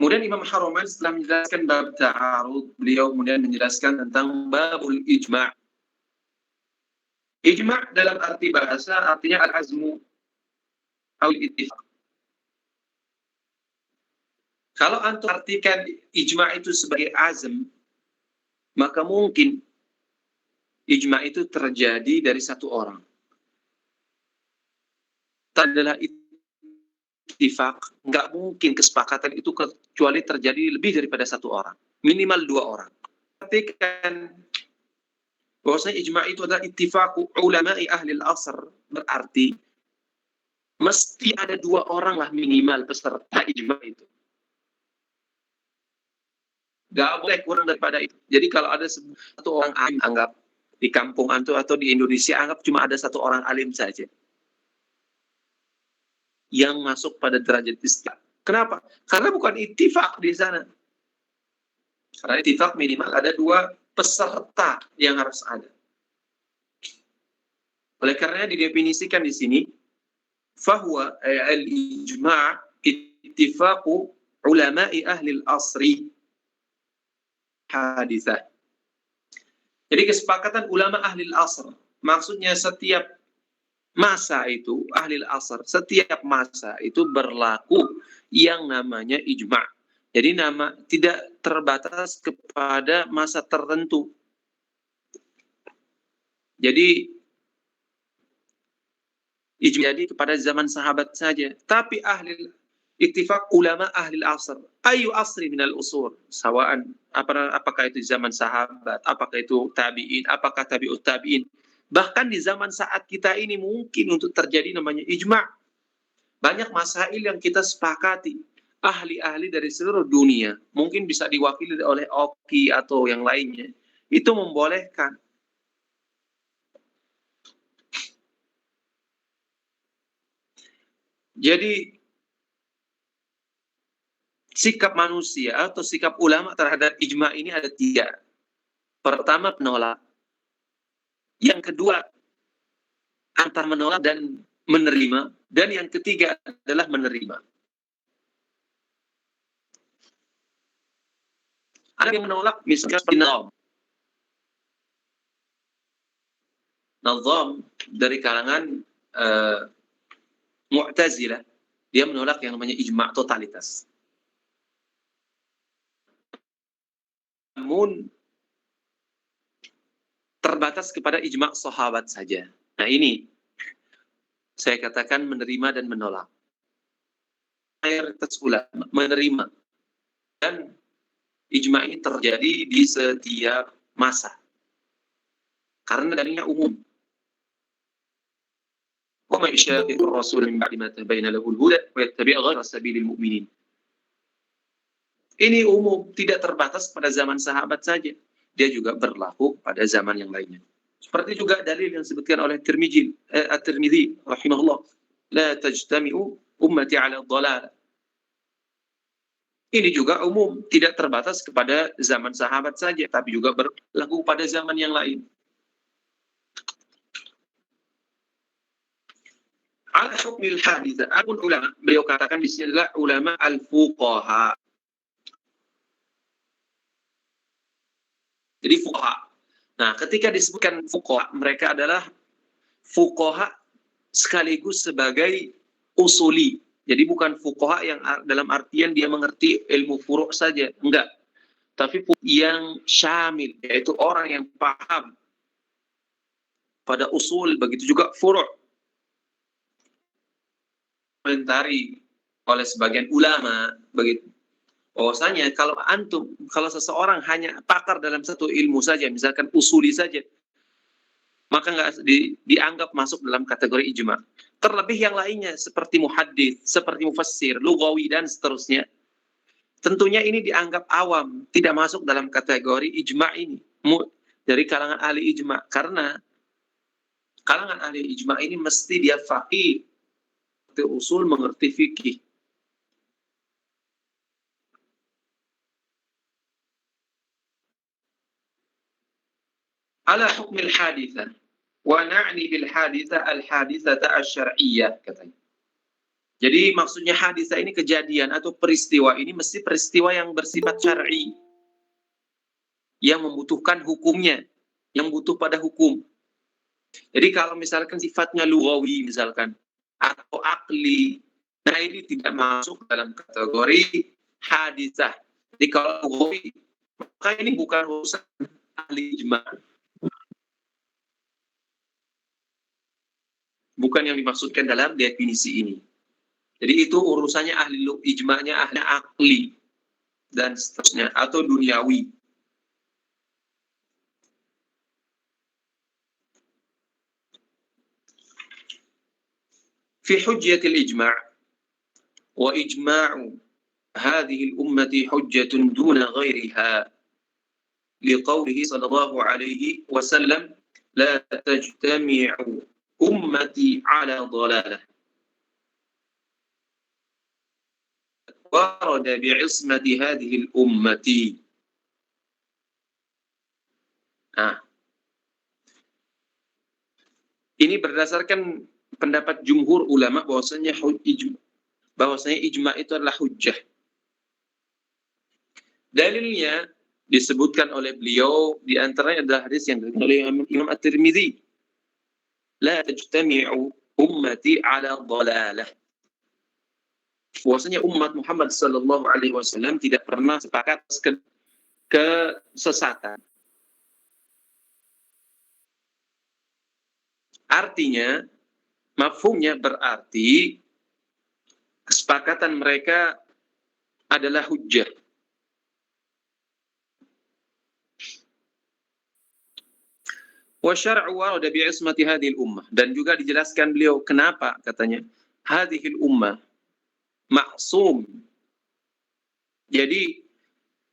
Kemudian Imam Haramain setelah menjelaskan bab ta'arud, beliau kemudian menjelaskan tentang babul ijma'. Ijma' dalam arti bahasa artinya al-azmu atau ittifaq. Kalau antum artikan ijma' itu sebagai azm, maka mungkin ijma' itu terjadi dari satu orang. Itu adalah ittifaq, nggak mungkin kesepakatan itu kecuali terjadi lebih daripada satu orang, minimal dua orang. Artikan bahwasanya ijma' itu adalah ittifaqu ulama'i ahli al-asr, berarti mesti ada dua orang lah minimal peserta ijma' itu. Gak boleh kurang daripada itu. Jadi kalau ada satu orang alim, anggap di kampung antum atau di Indonesia, anggap cuma ada satu orang alim saja yang masuk pada derajat ijtihad. Kenapa? Karena bukan ittifaq di sana. Karena ittifaq minimal ada dua peserta yang harus ada. Oleh karenanya didefinisikan di sini, fahuwa al-ijma' ittifaqu ulama'i ahli al-asri hadithah. Jadi kesepakatan ulama ahli al-asr, maksudnya setiap masa itu, ahli al-asr, setiap masa itu berlaku yang namanya ijma'. Jadi tidak terbatas kepada masa tertentu. Jadi ijma' jadi kepada zaman sahabat saja, tapi ahli ittifaq ulama ahli al-asr, ayu asri minal usur, sawaan apakah itu zaman sahabat, apakah itu tabi'in, apakah tabi'ut tabi'in, bahkan di zaman saat kita ini mungkin untuk terjadi namanya ijma'. Banyak masail yang kita sepakati, ahli-ahli dari seluruh dunia, mungkin bisa diwakili oleh OKI atau yang lainnya, itu membolehkan. Jadi sikap manusia atau sikap ulama terhadap ijma' ini ada tiga. Pertama, penolak. Yang kedua, antara menolak dan menerima. Dan yang ketiga adalah menerima. Ada yang menolak, misalnya seperti Nazam dari kalangan Mu'tazilah, dia menolak yang namanya ijma' totalitas. Namun terbatas kepada ijma' sahabat saja. Nah ini saya katakan menerima dan menolak. Mayoritas ulama menerima, dan ijma' ini terjadi di setiap masa karena dalilnya umum. Wa may yushaqiqir rasul min ba'di ma tabayyana lahu al-huda wa yattabi' ghayra sabilil mu'minin. Ini umum, tidak terbatas pada zaman sahabat saja. Dia juga berlaku pada zaman yang lainnya. Seperti juga dalil yang disebutkan oleh At-Tirmidzi rahimahullah, la tajtami'u ummati 'ala dhalalah. Ini juga umum, tidak terbatas kepada zaman sahabat saja, tapi juga berlaku pada zaman yang lain. Ala hukmil haditha, adapun ulama, beliau katakan di sini adalah ulama al-fuqaha. Jadi fuqaha. Nah, ketika disebutkan fuqaha, mereka adalah fuqaha sekaligus sebagai usuli. Jadi bukan fuqaha yang dalam artian dia mengerti ilmu furu' saja, enggak. Tapi yang syamil, yaitu orang yang paham pada usul, begitu juga furu'. Komentari oleh sebagian ulama begitu. Bahwasanya kalau seseorang hanya pakar dalam satu ilmu saja, misalkan usuli saja, maka nggak dianggap masuk dalam kategori ijma. Terlebih yang lainnya seperti muhaddits, seperti mufassir, lughawi dan seterusnya. Tentunya ini dianggap awam, tidak masuk dalam kategori ijma ini. Dari kalangan ahli ijma, karena kalangan ahli ijma ini mesti dia faqih, mengerti usul, mengerti fikih. Ala hukmil hadithah. Wa na'ni bil hadithah al-hadithata asy-syar'iyyah, katanya. Jadi maksudnya hadithah ini kejadian atau peristiwa ini mesti peristiwa yang bersifat syar'i, yang membutuhkan hukumnya, yang butuh pada hukum. Jadi kalau misalkan sifatnya lughawi misalkan atau akli, nah ini tidak masuk dalam kategori hadithah. Jadi kalau lughawi, maka ini bukan urusan ahli ijma. Bukan yang dimaksudkan dalam definisi ini. Jadi itu urusannya ahli ijma'nya, ahli akli dan seterusnya, atau duniawi. Fi hujjatil ijma' wa ijma'u hadhihi al-ummati hujjatun duna ghairiha liqawlihi sallallahu alaihi wasallam la tajtami'u ummati ala dhalalah warada bi'ismati hadhihi al-ummati. Nah, ini berdasarkan pendapat jumhur ulama bahwasanya ijma itu adalah hujjah. Dalilnya disebutkan oleh beliau, di antaranya adalah hadis yang diriwayatkan oleh Imam At-Tirmidzi, la tajtami'u ummati ala dhalalah. Bahwasanya umat Muhammad sallallahu alaihi wasallam tidak pernah sepakat kesesatan. Artinya, mafhumnya berarti kesepakatan mereka adalah hujjah. Wa syar'u warada bi'ismati hadhil ummah, dan juga dijelaskan beliau kenapa katanya hadhil ummah maksum. Jadi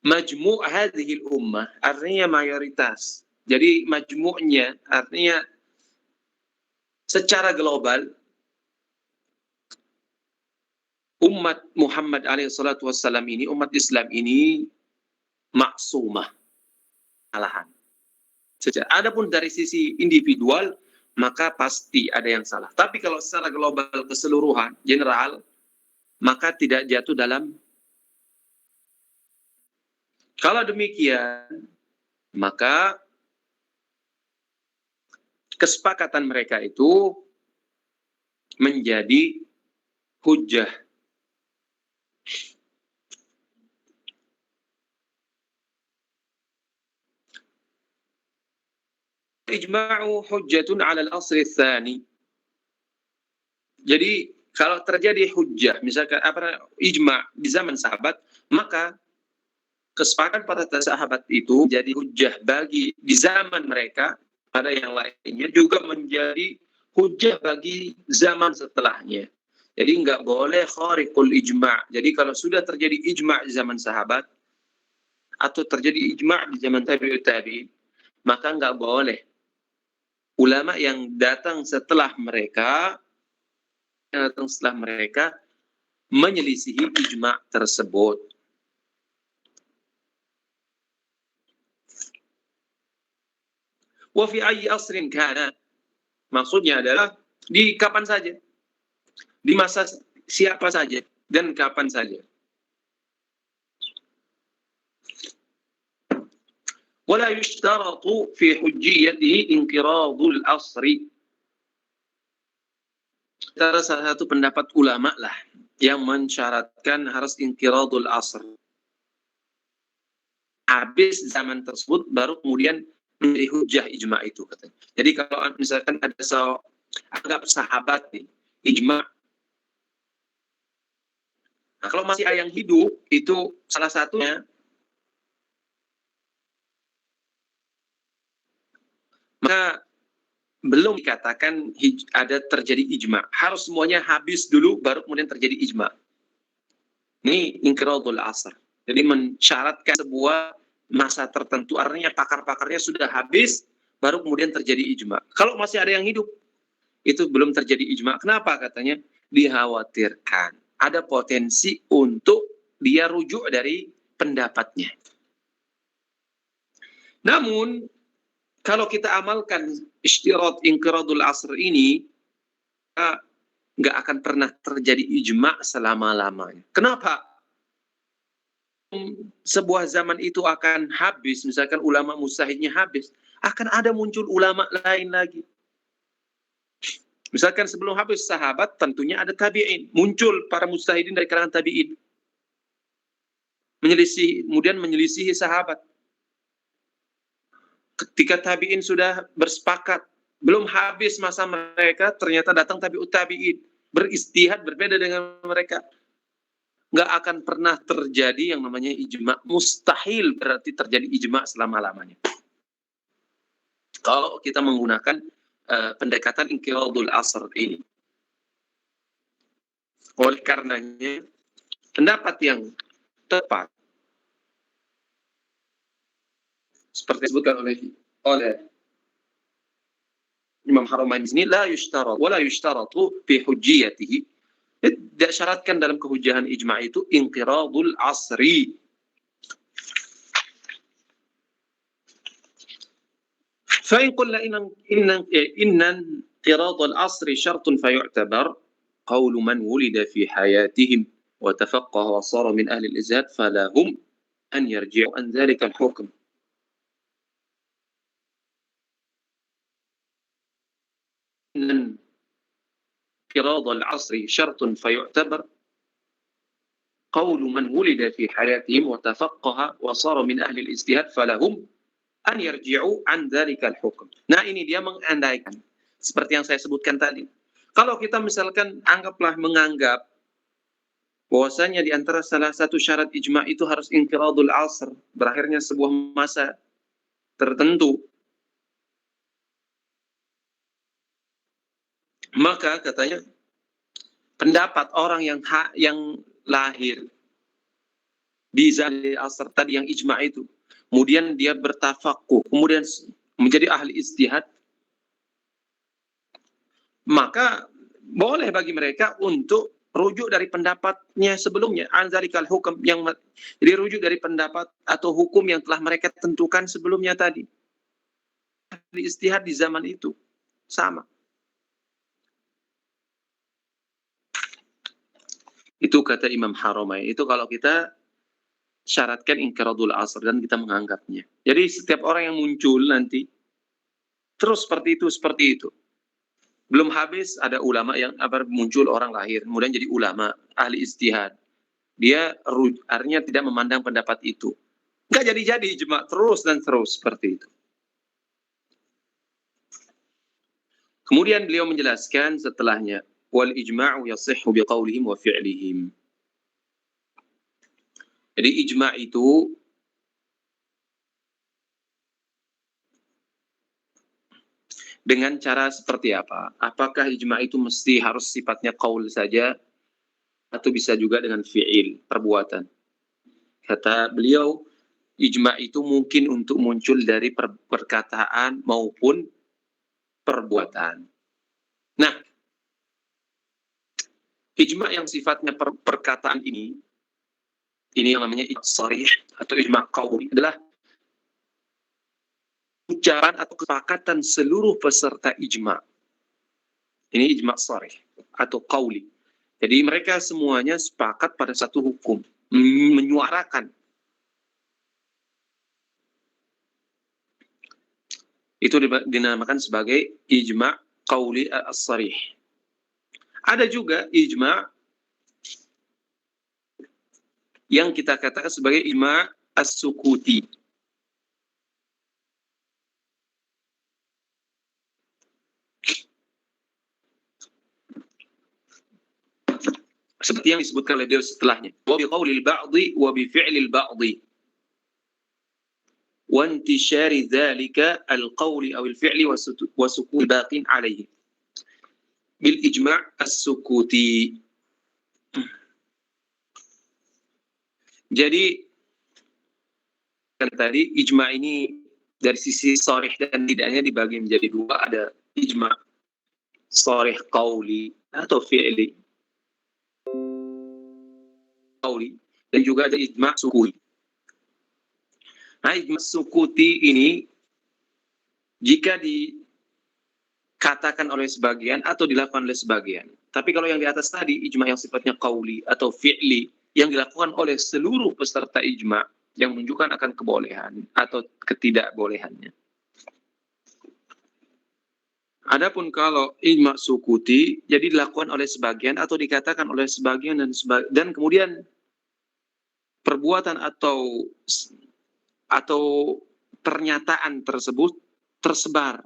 majmu' hadhil ummah artinya mayoritas. Jadi majmu'nya artinya secara global umat Muhammad alaihi salatu wassalam ini, umat Islam ini maksumah kesalahan. Adapun dari sisi individual maka pasti ada yang salah. Tapi kalau secara global keseluruhan, general, maka tidak jatuh dalam. Kalau demikian, maka kesepakatan mereka itu menjadi hujjah. Ijma'u hujjatun 'ala al-asl ats-tsani. Jadi kalau terjadi hujjah, misalkan ijma' di zaman sahabat, maka kesepakatan para sahabat itu jadi hujjah bagi di zaman mereka, pada yang lainnya juga menjadi hujjah bagi zaman setelahnya. Jadi nggak boleh khariqul ijma'. Jadi kalau sudah terjadi ijma' di zaman sahabat atau terjadi ijma' di zaman tabi'ut tabi'in, maka nggak boleh ulama yang datang setelah mereka menyelisihi ijma' tersebut. Wa fi ayyi asrin kana. Maksudnya adalah di kapan saja, di masa siapa saja dan kapan saja. Wala yushtaratu fi hujjiyatihi inqiradul asri. Salah satu pendapat ulama lah yang mensyaratkan harus inqiradul asr. Habis zaman tersebut baru kemudian menjadi hujjah ijma itu katanya. Jadi kalau misalkan ada anggap sahabat nih, ijma. Nah, kalau masih ada yang hidup itu salah satunya, maka belum dikatakan ada terjadi ijma. Harus semuanya habis dulu baru kemudian terjadi ijma. Ini inqiradul asr. Jadi mensyaratkan sebuah masa tertentu, artinya pakar-pakarnya sudah habis baru kemudian terjadi ijma. Kalau masih ada yang hidup itu belum terjadi ijma. Kenapa katanya? Dikhawatirkan ada potensi untuk dia rujuk dari pendapatnya. Namun kalau kita amalkan istirat inqiradul asr ini, nggak akan pernah terjadi ijma selama-lamanya. Kenapa? Sebuah zaman itu akan habis, misalkan ulama mustahidnya habis, akan ada muncul ulama lain lagi. Misalkan sebelum habis sahabat, tentunya ada tabi'in. Muncul para mustahidin dari kalangan tabi'in. Kemudian menyelisihi sahabat. Ketika tabi'in sudah bersepakat, belum habis masa mereka, ternyata datang tabi'ut tabi'in. Beristihad berbeda dengan mereka. Nggak akan pernah terjadi yang namanya ijma. Mustahil berarti terjadi ijma selama-lamanya. Kalau kita menggunakan pendekatan inqiradul asr ini. Oleh karenanya, pendapat yang tepat seperti disebutkan oleh Imam Haramain di sini, la yushtarat wala yushtaratu fi hujjiyatihi. Tidak syaratkan dalam kehujahan ijma' itu inqiradul asri. Fa in qulna inna inqiradul asri syartun fayu'tabar qawlu man wulida fi hayatihim wa tafaqqaha wa sara min ahli al-izhad falahum an yarji'u an dhalika al-hukm. انقراض العصر شرط فيعتبر قول من ولد في حياتهم وتفقه وصار من أهل الاجتهاد فلهم أن يرجعوا عن ذلك الحكم. Nah, ini dia mengandaikan seperti yang saya sebutkan tadi. Kalau kita misalkan menganggap bahwasanya di antara salah satu syarat ijma itu harus inqiradul asr, berakhirnya sebuah masa tertentu, maka katanya pendapat orang yang lahir di zaman asr tadi yang ijma itu, kemudian dia bertafakuh, kemudian menjadi ahli ijtihad, maka boleh bagi mereka untuk rujuk dari pendapatnya sebelumnya, anzalikal hukum, yang jadi rujuk dari pendapat atau hukum yang telah mereka tentukan sebelumnya tadi. Ahli ijtihad di zaman itu sama. Itu kata Imam Haramain. Itu kalau kita syaratkan inqiradul asr dan kita menganggapnya. Jadi setiap orang yang muncul nanti terus seperti itu. Belum habis ada ulama yang muncul orang lahir, kemudian jadi ulama, ahli ijtihad. Dia artinya tidak memandang pendapat itu. Enggak jadi ijma terus dan terus seperti itu. Kemudian beliau menjelaskan setelahnya, wal ijma'u yasihhu biqaulihim wa fi'lihim. Jadi ijma' itu dengan cara seperti apa? Apakah ijma' itu mesti harus sifatnya qaul saja atau bisa juga dengan fi'il, perbuatan? Kata beliau, ijma' itu mungkin untuk muncul dari perkataan maupun perbuatan. Nah, ijma' yang sifatnya perkataan ini yang namanya sharih atau ijma' qauli adalah ucapan atau kesepakatan seluruh peserta ijma. Ini ijma sharih atau qauli. Jadi mereka semuanya sepakat pada satu hukum, menyuarakan. Itu dinamakan sebagai ijma qauli as-sharih. Ada juga ijma yang kita katakan sebagai ijma as-sukuti. Seperti yang disebutkan oleh beliau setelahnya. Wa bi qaulil ba'dhi wa bi fi'lil ba'dhi. Wa intishari dzalika al-qawli aw al-fi'li wa sukun baqin alayhi. Bil ijma' as-sukuti. Jadi kan tadi ijma ini dari sisi sharih dan tidaknya dibagi menjadi dua, ada ijma sharih qauli atau fi'li dan juga ada ijma sukuti. Nah, ijma sukuti ini jika dikatakan oleh sebagian atau dilakukan oleh sebagian. Tapi kalau yang di atas tadi ijma yang sifatnya qauli atau fi'li yang dilakukan oleh seluruh peserta ijma yang menunjukkan akan kebolehan atau ketidakbolehannya. Adapun kalau ijma sukuti jadi dilakukan oleh sebagian atau dikatakan oleh sebagian dan kemudian perbuatan atau pernyataan tersebut tersebar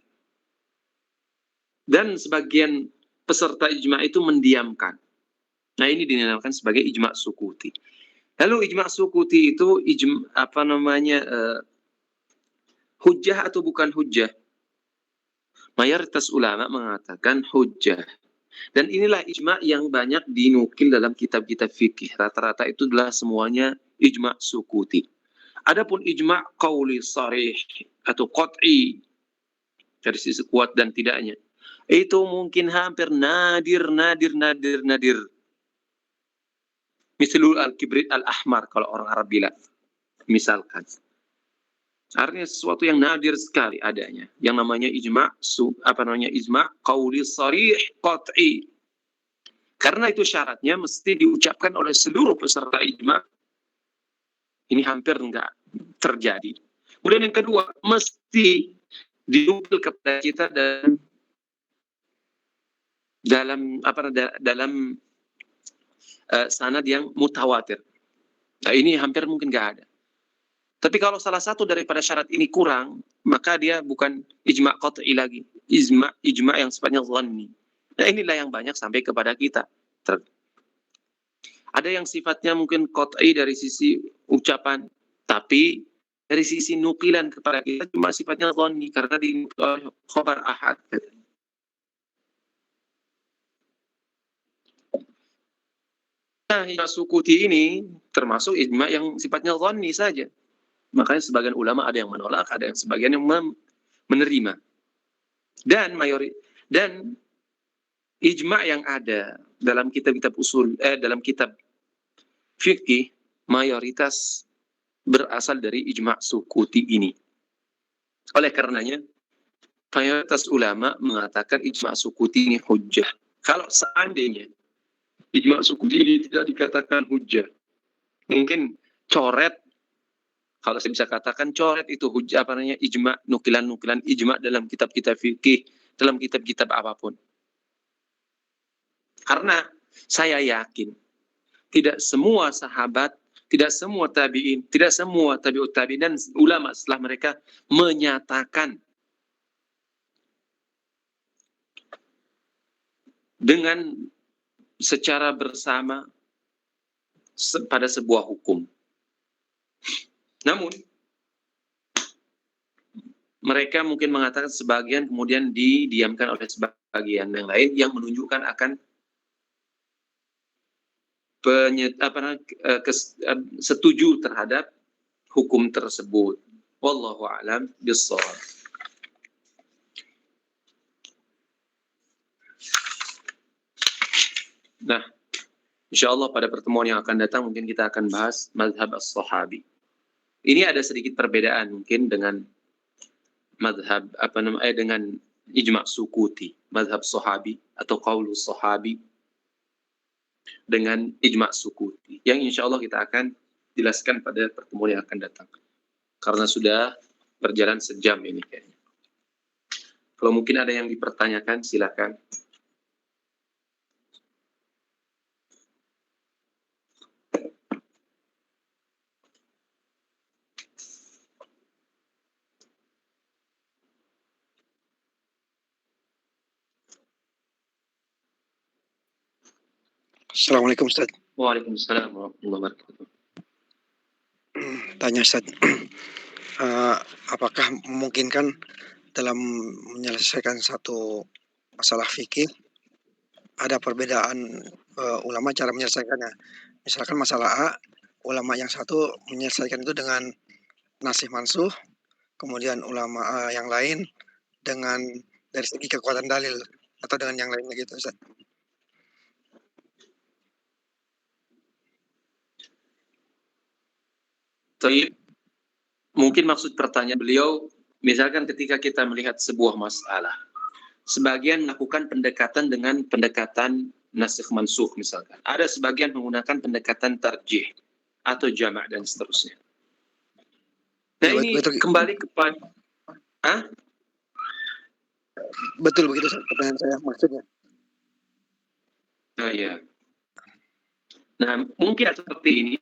dan sebagian peserta ijma itu mendiamkan. Nah, ini dinamakan sebagai ijma sukuti. Lalu ijma sukuti itu hujjah atau bukan hujjah? Mayoritas ulama mengatakan hujjah. Dan inilah ijma yang banyak dinukil dalam kitab-kitab fikih. Rata-rata itu adalah semuanya ijma sukuti. Adapun ijma qauli sharih atau qat'i dari sisi kuat dan tidaknya, itu mungkin hampir nadir. Misalul al-kibrit al-ahmar kalau orang Arab bilang. Misalkan. Artinya sesuatu yang nadir sekali adanya. Yang namanya ijma qauli sharih qat'i. Karena itu syaratnya mesti diucapkan oleh seluruh peserta ijma. Ini hampir enggak terjadi. Kemudian yang kedua, mesti dinukil kepada kita dalam sanad yang mutawatir. Nah, ini hampir mungkin enggak ada. Tapi kalau salah satu daripada syarat ini kurang, maka dia bukan ijma qat'i lagi. Ijma yang sifatnya dhanni. Nah, inilah yang banyak sampai kepada kita. Ada yang sifatnya mungkin qat'i dari sisi ucapan, tapi dari sisi nukilan kepada kita cuma sifatnya dhanni karena di khabar ahad. Nah, ijma sukuti ini termasuk ijma yang sifatnya dhanni saja. Makanya sebagian ulama ada yang menolak, ada yang sebagian yang menerima. Dan ijma yang ada dalam kitab-kitab dalam kitab fikih mayoritas berasal dari ijma sukuti ini. Oleh karenanya mayoritas ulama mengatakan ijma sukuti ini hujjah. Kalau seandainya ijma sukuti ini tidak dikatakan hujjah, mungkin coret. Kalau saya bisa katakan coret itu hujjah ijma, nukilan-nukilan ijma dalam kitab-kitab fikih, dalam kitab-kitab apapun. Karena saya yakin tidak semua sahabat, tidak semua tabi'in, tidak semua tabi'ut tabi'in dan ulama setelah mereka menyatakan dengan secara bersama pada sebuah hukum. Namun mereka mungkin mengatakan sebagian kemudian didiamkan oleh sebagian yang lain yang menunjukkan akan setuju terhadap hukum tersebut. Wallahu a'lam bishawab. Nah, insyaallah pada pertemuan yang akan datang mungkin kita akan bahas mazhab as-sahabi. Ini ada sedikit perbedaan mungkin dengan madhab dengan ijma' sukuti, madhab sahabi atau qaulus sahabi dengan ijma' sukuti, yang insya Allah kita akan jelaskan pada pertemuan yang akan datang. Karena sudah berjalan sejam ini kayaknya. Kalau mungkin ada yang dipertanyakan, silakan. Assalamualaikum Ustaz. Waalaikumsalam warahmatullahi wabarakatuh. Tanya Ustaz, apakah memungkinkan dalam menyelesaikan satu masalah fikih ada perbedaan ulama cara menyelesaikannya? Misalkan masalah A, ulama yang satu menyelesaikan itu dengan nasih mansuh, kemudian ulama yang lain dengan dari segi kekuatan dalil atau dengan yang lainnya gitu Ustaz. Tapi mungkin maksud pertanyaan beliau, misalkan ketika kita melihat sebuah masalah, sebagian melakukan pendekatan dengan pendekatan nasikh mansukh misalkan. Ada sebagian menggunakan pendekatan tarjih atau jamak dan seterusnya. Nah Ya, ini betul. kembali kepada Betul begitu Ustaz, pertanyaan saya maksudnya. Nah, ya. Nah, mungkin seperti ini.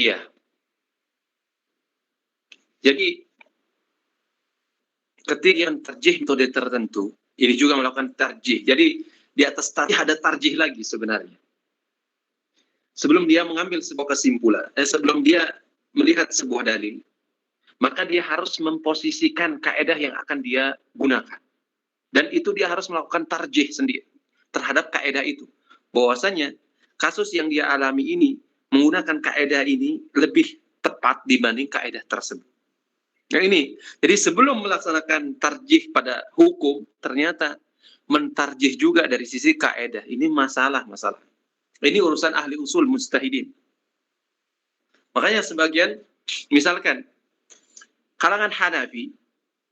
Iya. Jadi ketika yang tarjih metode tertentu, ini juga melakukan tarjih. Jadi di atas tarjih ada tarjih lagi sebenarnya. Sebelum dia mengambil sebuah kesimpulan, sebelum dia melihat sebuah dalil, maka dia harus memposisikan kaedah yang akan dia gunakan. Dan itu dia harus melakukan tarjih sendiri terhadap kaedah itu. Bahwasanya kasus yang dia alami ini menggunakan kaedah ini lebih tepat dibanding kaedah tersebut. Nah ini, jadi sebelum melaksanakan tarjih pada hukum, ternyata mentarjih juga dari sisi kaedah. Ini masalah. Ini urusan ahli usul mujtahidin. Makanya sebagian, misalkan, kalangan Hanafi,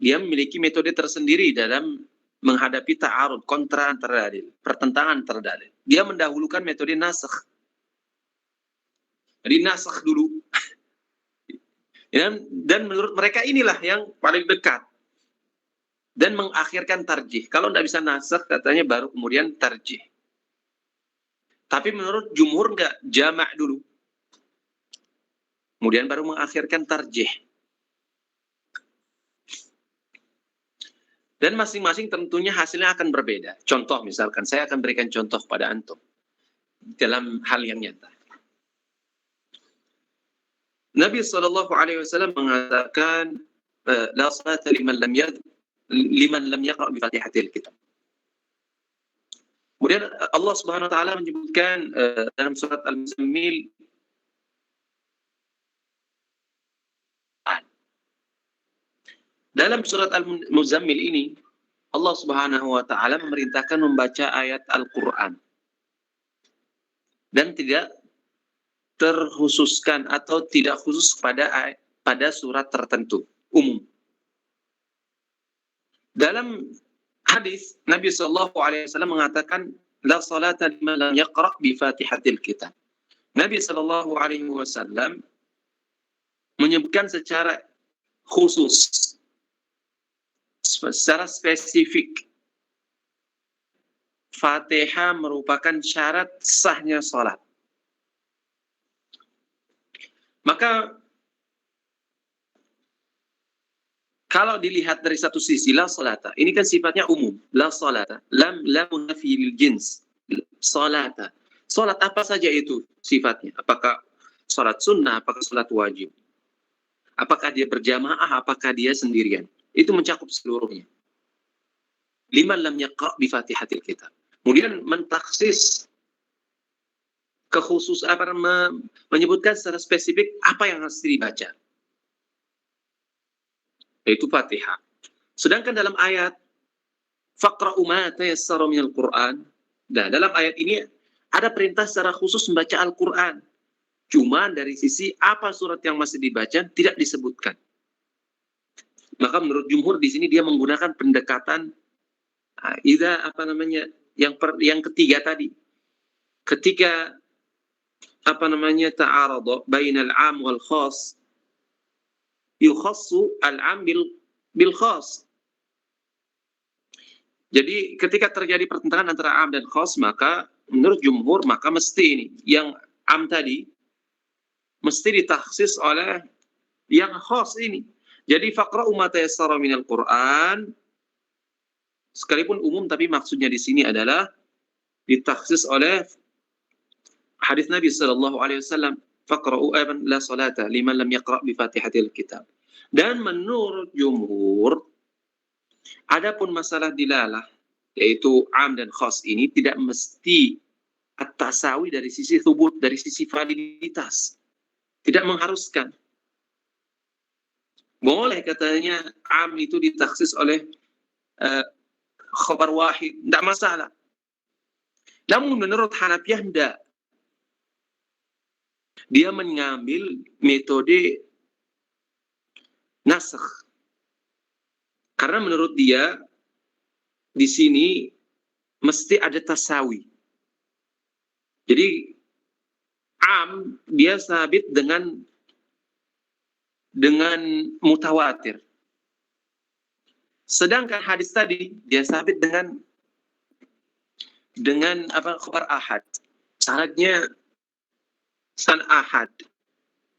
dia memiliki metode tersendiri dalam menghadapi ta'arud, kontra antara dalil, pertentangan antara dalil. Dia mendahulukan metode nasakh. Jadi nasakh dulu. Dan menurut mereka inilah yang paling dekat. Dan mengakhirkan tarjih. Kalau tidak bisa nasakh, katanya baru kemudian tarjih. Tapi menurut jumhur enggak, jamak dulu. Kemudian baru mengakhirkan tarjih. Dan masing-masing tentunya hasilnya akan berbeda. Contoh misalkan, saya akan berikan contoh pada antum. Dalam hal yang nyata. Nabi SAW mengatakan, la salata liman lam yaqra' bi Fatihatil Kitab. Kemudian Allah Subhanahu wa taala menyebutkan dalam surat Al-Muzammil, dalam surat Al-Muzammil ini Allah Subhanahu wa taala memerintahkan membaca ayat Al-Qur'an. Dan tidak terkhususkan atau tidak khusus pada surat tertentu, umum. Dalam hadis Nabi SAW mengatakan, la salata liman lam yaqra' bi Fatihatil Kitab. Nabi SAW menyebutkan secara khusus, secara spesifik, Fatihah merupakan syarat sahnya salat. Maka kalau dilihat dari satu sisi, la salata, ini kan sifatnya umum. La salata, lam munafi lil jins. Salata. Salat apa saja itu sifatnya? Apakah salat sunnah, apakah salat wajib? Apakah dia berjamaah, apakah dia sendirian? Itu mencakup seluruhnya. Liman lam yaqra' bi Fatihatil Kitab. Kemudian mentaksis kekhusus menyebutkan secara spesifik apa yang harus dibaca, yaitu Fatihah. Sedangkan dalam ayat faqra'u ma tayassara minal Qur'an, nah dalam ayat ini ada perintah secara khusus membaca Al-Qur'an. Cuma dari sisi apa surat yang masih dibaca tidak disebutkan. Maka menurut jumhur di sini dia menggunakan pendekatan yang ketiga tadi. Ketika ta'arada bainal 'am wal khas, yukhassu al-'am bil khas. Jadi ketika terjadi pertentangan antara 'am dan khas, maka menurut jumhur maka mesti ini yang 'am tadi mesti ditakhsis oleh yang khas ini. Jadi faqra'u ma tayassara minal Qur'an, sekalipun umum tapi maksudnya di sini adalah ditaksis oleh hadis Nabi sallallahu alaihi wasallam, faqra'u la salata liman lam yaqra' bi Fatihatil Kitab. Dan menurut jumhur, adapun masalah dilalah yaitu am dan khas ini tidak mesti at-tasawi dari sisi thubut, dari sisi validitas. Tidak mengharuskan. Boleh katanya am itu ditaksis oleh khabar wahid, tidak masalah. Namun menurut Hanafiyah tidak. Dia mengambil metode nasakh. Karena menurut dia di sini mesti ada tasawi. Jadi am dia sabit dengan mutawatir. Sedangkan hadis tadi dia sabit dengan khabar ahad. Syaratnya san ahad.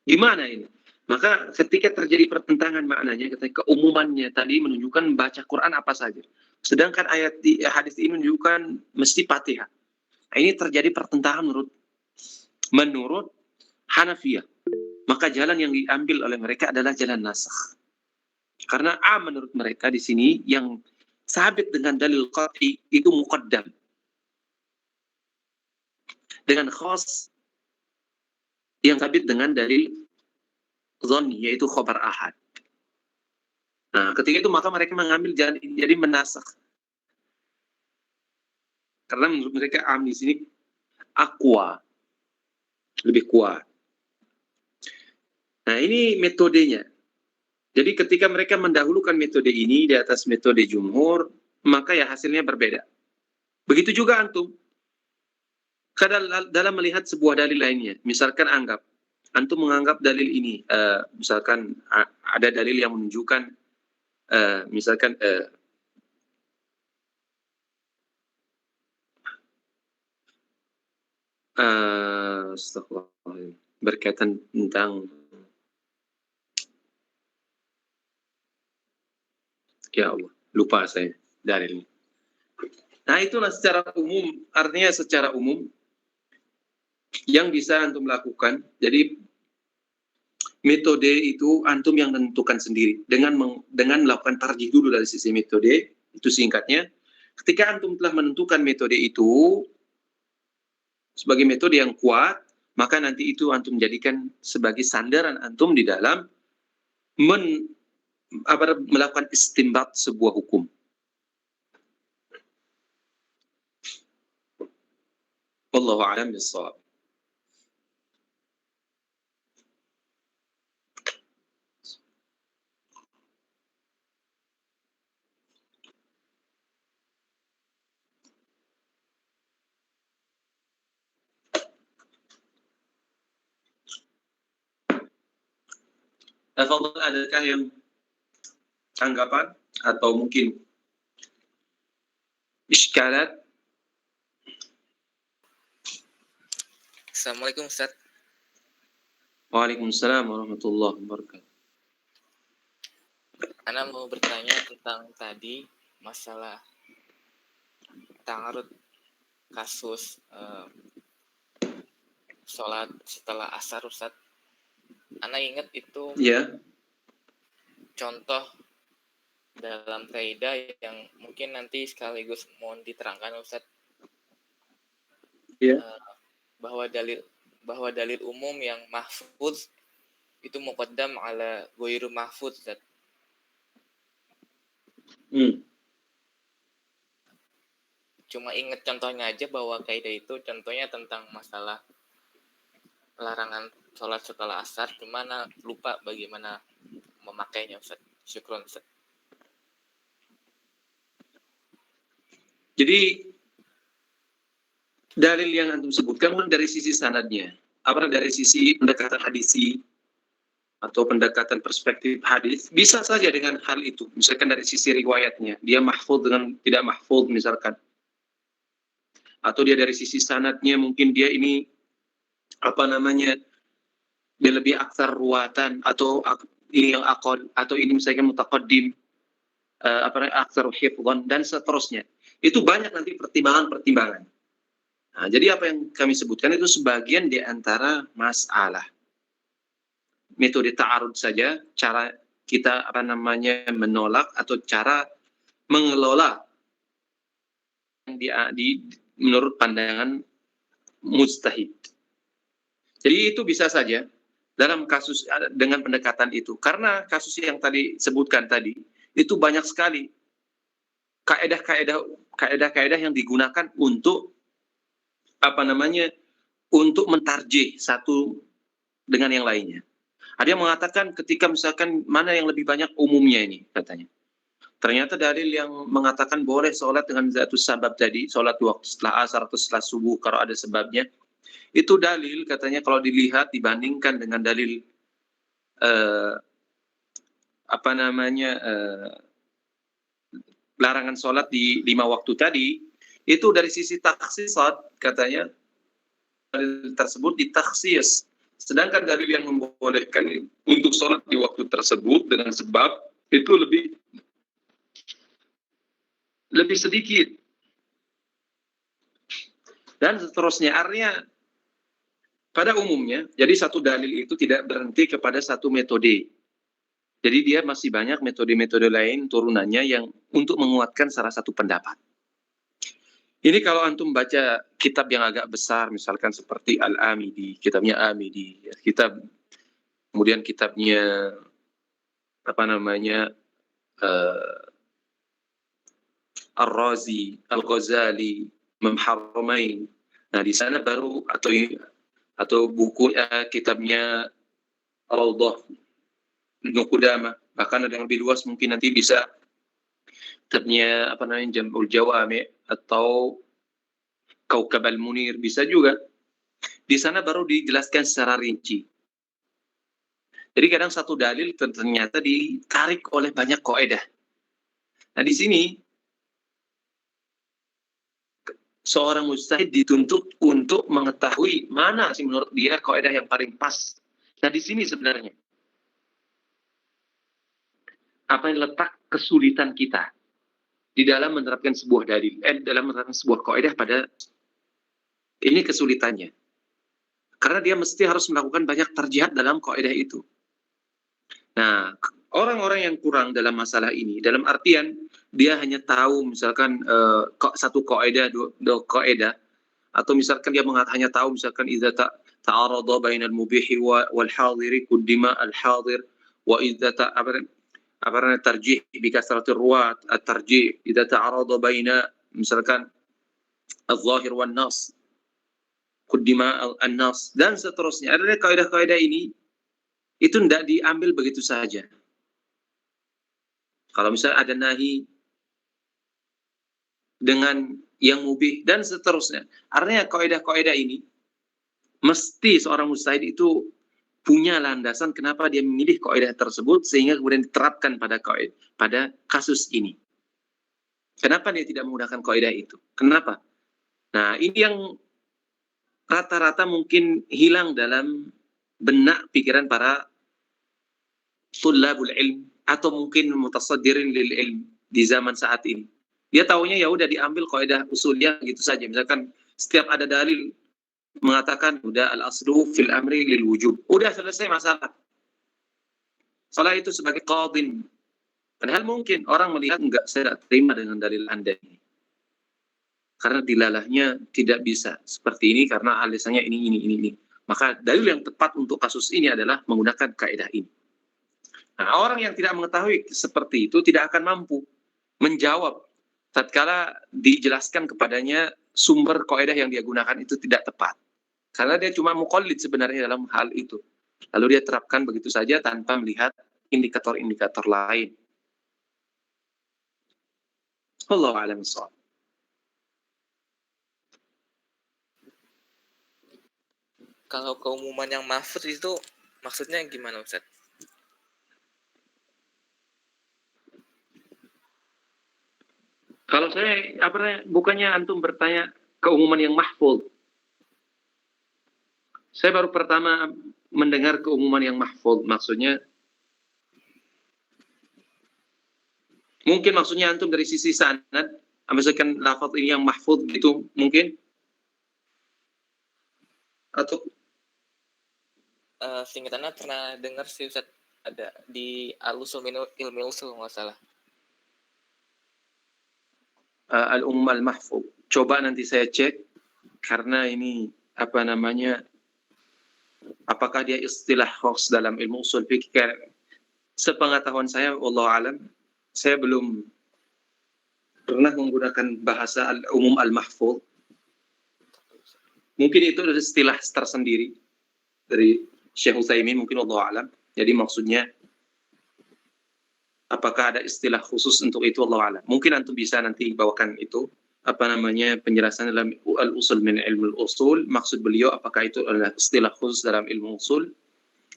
Gimana ini? Maka ketika terjadi pertentangan maknanya, ketika keumumannya tadi menunjukkan baca Quran apa saja. Sedangkan hadis ini menunjukkan mesti Fatihah. Nah, ini terjadi pertentangan menurut Hanafiyah. Maka jalan yang diambil oleh mereka adalah jalan nasakh. Karena menurut mereka di sini yang sabit dengan dalil qat'i itu muqaddam. Dengan khas yang sabit dengan dalil dhanni yaitu khabar ahad. Nah, ketika itu maka mereka mengambil jalan jadi menasakh. Karena menurut mereka di sini aqwa, lebih kuat. Nah, ini metodenya. Jadi ketika mereka mendahulukan metode ini di atas metode jumhur, maka ya hasilnya berbeda. Begitu juga antum. Dalam melihat sebuah dalil lainnya, misalkan antum menganggap dalil ini, misalkan ada dalil yang menunjukkan, misalkan berkaitan tentang ya Allah, lupa saya dalilnya. Nah, itulah secara umum, artinya secara umum yang bisa antum lakukan. Jadi metode itu antum yang menentukan sendiri dengan melakukan tarjih dulu dari sisi metode, itu singkatnya. Ketika antum telah menentukan metode itu sebagai metode yang kuat, maka nanti itu antum jadikan sebagai sandaran antum di dalam melakukan istinbat sebuah hukum. Wallahu a'lam bishawab. Tafadhol, adakah yang tanggapan atau mungkin iskalat? Assalamualaikum Ustaz. Waalaikumsalam warahmatullahi wabarakatuh. Ana mau bertanya tentang tadi masalah ta'arud kasus sholat setelah asar, Ustaz. Ana ingat itu contoh dalam kaidah yang mungkin nanti sekaligus mohon diterangkan, Ustaz. Bahwa dalil umum yang mahfuz itu muqaddam ala ghairu mahfuz, Ustaz. Cuma ingat contohnya aja bahwa kaidah itu contohnya tentang masalah larangan sholat setelah asar, cuma lupa bagaimana memakainya, Ustaz. Syukron, Ustaz. Jadi dalil yang antum sebutkan dari sisi sanadnya, apa dari sisi pendekatan hadisi atau pendekatan perspektif hadis, bisa saja dengan hal itu. Misalkan dari sisi riwayatnya, dia mahfuz dengan tidak mahfuz misalkan. Atau dia dari sisi sanadnya mungkin dia ini dia lebih aksar ruwatan, atau ini yang akal, atau ini misalkan mutaqaddim, aksar hifdhan dan seterusnya. Itu banyak nanti pertimbangan-pertimbangan. Nah, jadi apa yang kami sebutkan itu sebagian di antara masalah. Metode ta'arud saja, cara kita menolak atau cara mengelola menurut pandangan mujtahid. Jadi itu bisa saja dalam kasus dengan pendekatan itu, karena kasus yang tadi sebutkan tadi itu banyak sekali kaedah-kaedah yang digunakan untuk untuk mentarjih satu dengan yang lainnya. Ada yang mengatakan ketika misalkan mana yang lebih banyak umumnya ini katanya. Ternyata dalil yang mengatakan boleh sholat dengan zatus sabab tadi, sholat waktu setelah asar atau setelah subuh kalau ada sebabnya, itu dalil katanya kalau dilihat dibandingkan dengan dalil larangan sholat di 5 waktu tadi, itu dari sisi takhsisat katanya dalil tersebut ditaksis. Sedangkan dalil yang membolehkan untuk sholat di waktu tersebut dengan sebab itu lebih sedikit. Dan seterusnya, artinya pada umumnya, jadi satu dalil itu tidak berhenti kepada satu metode. Jadi dia masih banyak metode-metode lain turunannya yang untuk menguatkan salah satu pendapat. Ini kalau antum baca kitab yang agak besar, misalkan seperti Al-Amidi, kitabnya Amidi, kemudian kitabnya Ar-Razi, Al-Ghazali, Imam Haramain. Nah, di sana baru atau buku kitabnya Rawdah Ibn Qudamah, bahkan ada yang lebih luas mungkin nanti bisa kitabnya Jam'ul Jawami atau Kaukab al-Munir, bisa juga. Di sana baru dijelaskan secara rinci. Jadi kadang satu dalil ternyata ditarik oleh banyak kaidah. Nah, di sini seorang mujtahid dituntut untuk mengetahui mana sih menurut dia kaidah yang paling pas. Nah, di sini sebenarnya apa yang letak kesulitan kita di dalam menerapkan sebuah dalil, dalam menerapkan sebuah kaidah pada ini kesulitannya. Karena dia mesti harus melakukan banyak tarjihat dalam kaidah itu. Nah, orang-orang yang kurang dalam masalah ini, dalam artian dia hanya tahu misalkan satu kaidah, dua kaidah, atau misalkan dia hanya tahu misalkan idza ta'arada bainal mubihi wal hadiri quddima al hadir, wa idza tarjih bi kasratir ruwat, at-tarjih idza ta'arada baina misalkan al-zahir wan nas quddima an-nas, dan seterusnya. Ada kaidah-kaidah ini itu tidak diambil begitu saja. Kalau misalnya ada nahi dengan yang mubih dan seterusnya. Artinya kaidah-kaidah ini mesti seorang mujtahid itu punya landasan kenapa dia memilih kaidah tersebut sehingga kemudian diterapkan pada kasus ini. Kenapa dia tidak menggunakan kaidah itu? Kenapa? Nah, ini yang rata-rata mungkin hilang dalam benak pikiran para tullabul ilm atau mungkin mutasaddirin lil ilm di zaman saat ini. Dia taunya ya udah diambil kaidah usuliyah gitu saja. Misalkan setiap ada dalil mengatakan udah al-aslu fil amri lil wujub. Udah selesai masalah. Salah itu sebagai qadin. Padahal mungkin orang melihat enggak, saya tidak terima dengan dalil Anda ini. Karena dilalahnya tidak bisa seperti ini karena alasannya ini. Maka dalil yang tepat untuk kasus ini adalah menggunakan kaidah ini. Nah, orang yang tidak mengetahui seperti itu tidak akan mampu menjawab tatkala dijelaskan kepadanya sumber kaidah yang dia gunakan itu tidak tepat. Karena dia cuma muqallid sebenarnya dalam hal itu. Lalu dia terapkan begitu saja tanpa melihat indikator-indikator lain. Wallahu a'lam bishawab. Kalau keumuman yang mahfuz itu maksudnya gimana, Ustaz? Kalau saya bukannya antum bertanya keumuman yang mahfuz. Saya baru pertama mendengar keumuman yang mahfuz. Maksudnya mungkin maksudnya antum dari sisi sanad, misalkan lafaz ini yang mahfuz gitu mungkin, atau Singkatannya pernah dengar sih, Ustaz, ada di Al-Usul min Ilmi Usul nggak salah. al-umm al-mahfuz. Coba nanti saya cek karena ini apa namanya, apakah dia istilah khusus dalam ilmu usul fikih. Sepengetahuan saya, wallahu alam, saya belum pernah menggunakan bahasa al-umum al-mahfuz. Mungkin itu adalah istilah tersendiri dari Syekh Utsaimin, mungkin wallahu alam. Jadi maksudnya apakah ada istilah khusus untuk itu, wallahu alam. Mungkin antum bisa nanti bawakan itu apa namanya penjelasan dalam al-usul min ilmu al-usul. Maksud beliau apakah itu adalah istilah khusus dalam ilmu usul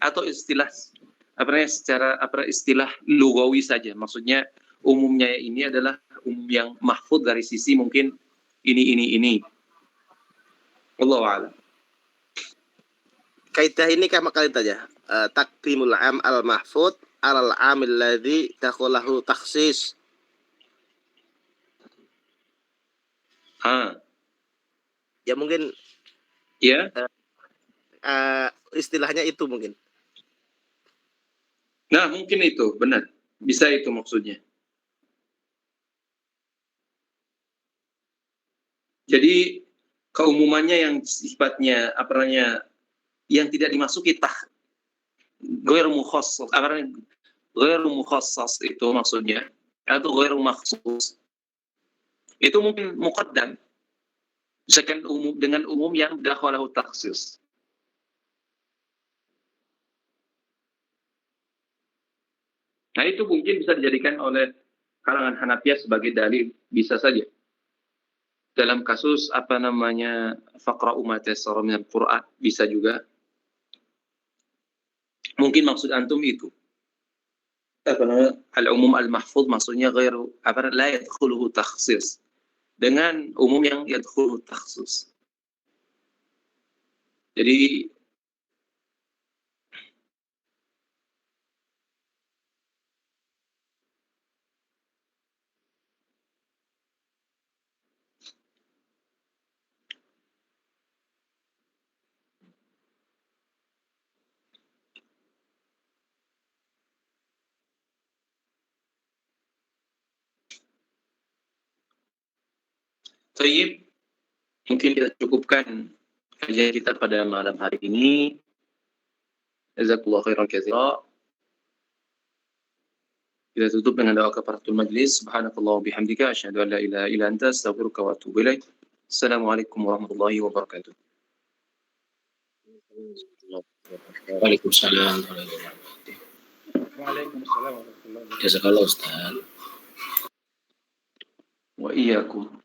atau istilah secara istilah lugawi saja. Maksudnya umumnya ini adalah umum yang mahfuz dari sisi mungkin ini. Wallahu a'lam. Kaidah ini kama kali aja. Taqdimul am al mahfud alal amil ladzi dakhalahu takhsis. Ya mungkin ya istilahnya itu mungkin. Nah, mungkin itu benar. Bisa itu maksudnya. Jadi keumumannya yang sifatnya yang tidak dimasuki ghairu mukhassas itu maksudnya, atau ghairu makhsus. Itu mungkin muqaddam. Misalkan dengan umum yang dakhalahu takhsis. Nah, itu mungkin bisa dijadikan oleh kalangan Hanafiyah sebagai dalil, bisa saja. Dalam kasus faqra'u ma tayassara minal Qur'an, bisa juga. Mungkin maksud antum itu. Al-umum al-mahfuz maksudnya la yadkhuluhu takhsis. Dengan umum yang yadkhuluhu takhsis. Jadi Tayyib, mungkin kita cukupkan kajian kita pada malam hari ini. Jazakallahu khairan katsira. Kita tutup dengan doa kafaratul majlis. Subhanakallah wa bihamdika asyhadu an la ilaha illa anta astaghfiruka wa atubu ilaik. Assalamualaikum warahmatullahi wabarakatuh. Waalaikumsalam warahmatullahi wabarakatuh. Waalaikumsalam warahmatullahi wabarakatuh. Jazakallah Ustaz. Wa iyyakum.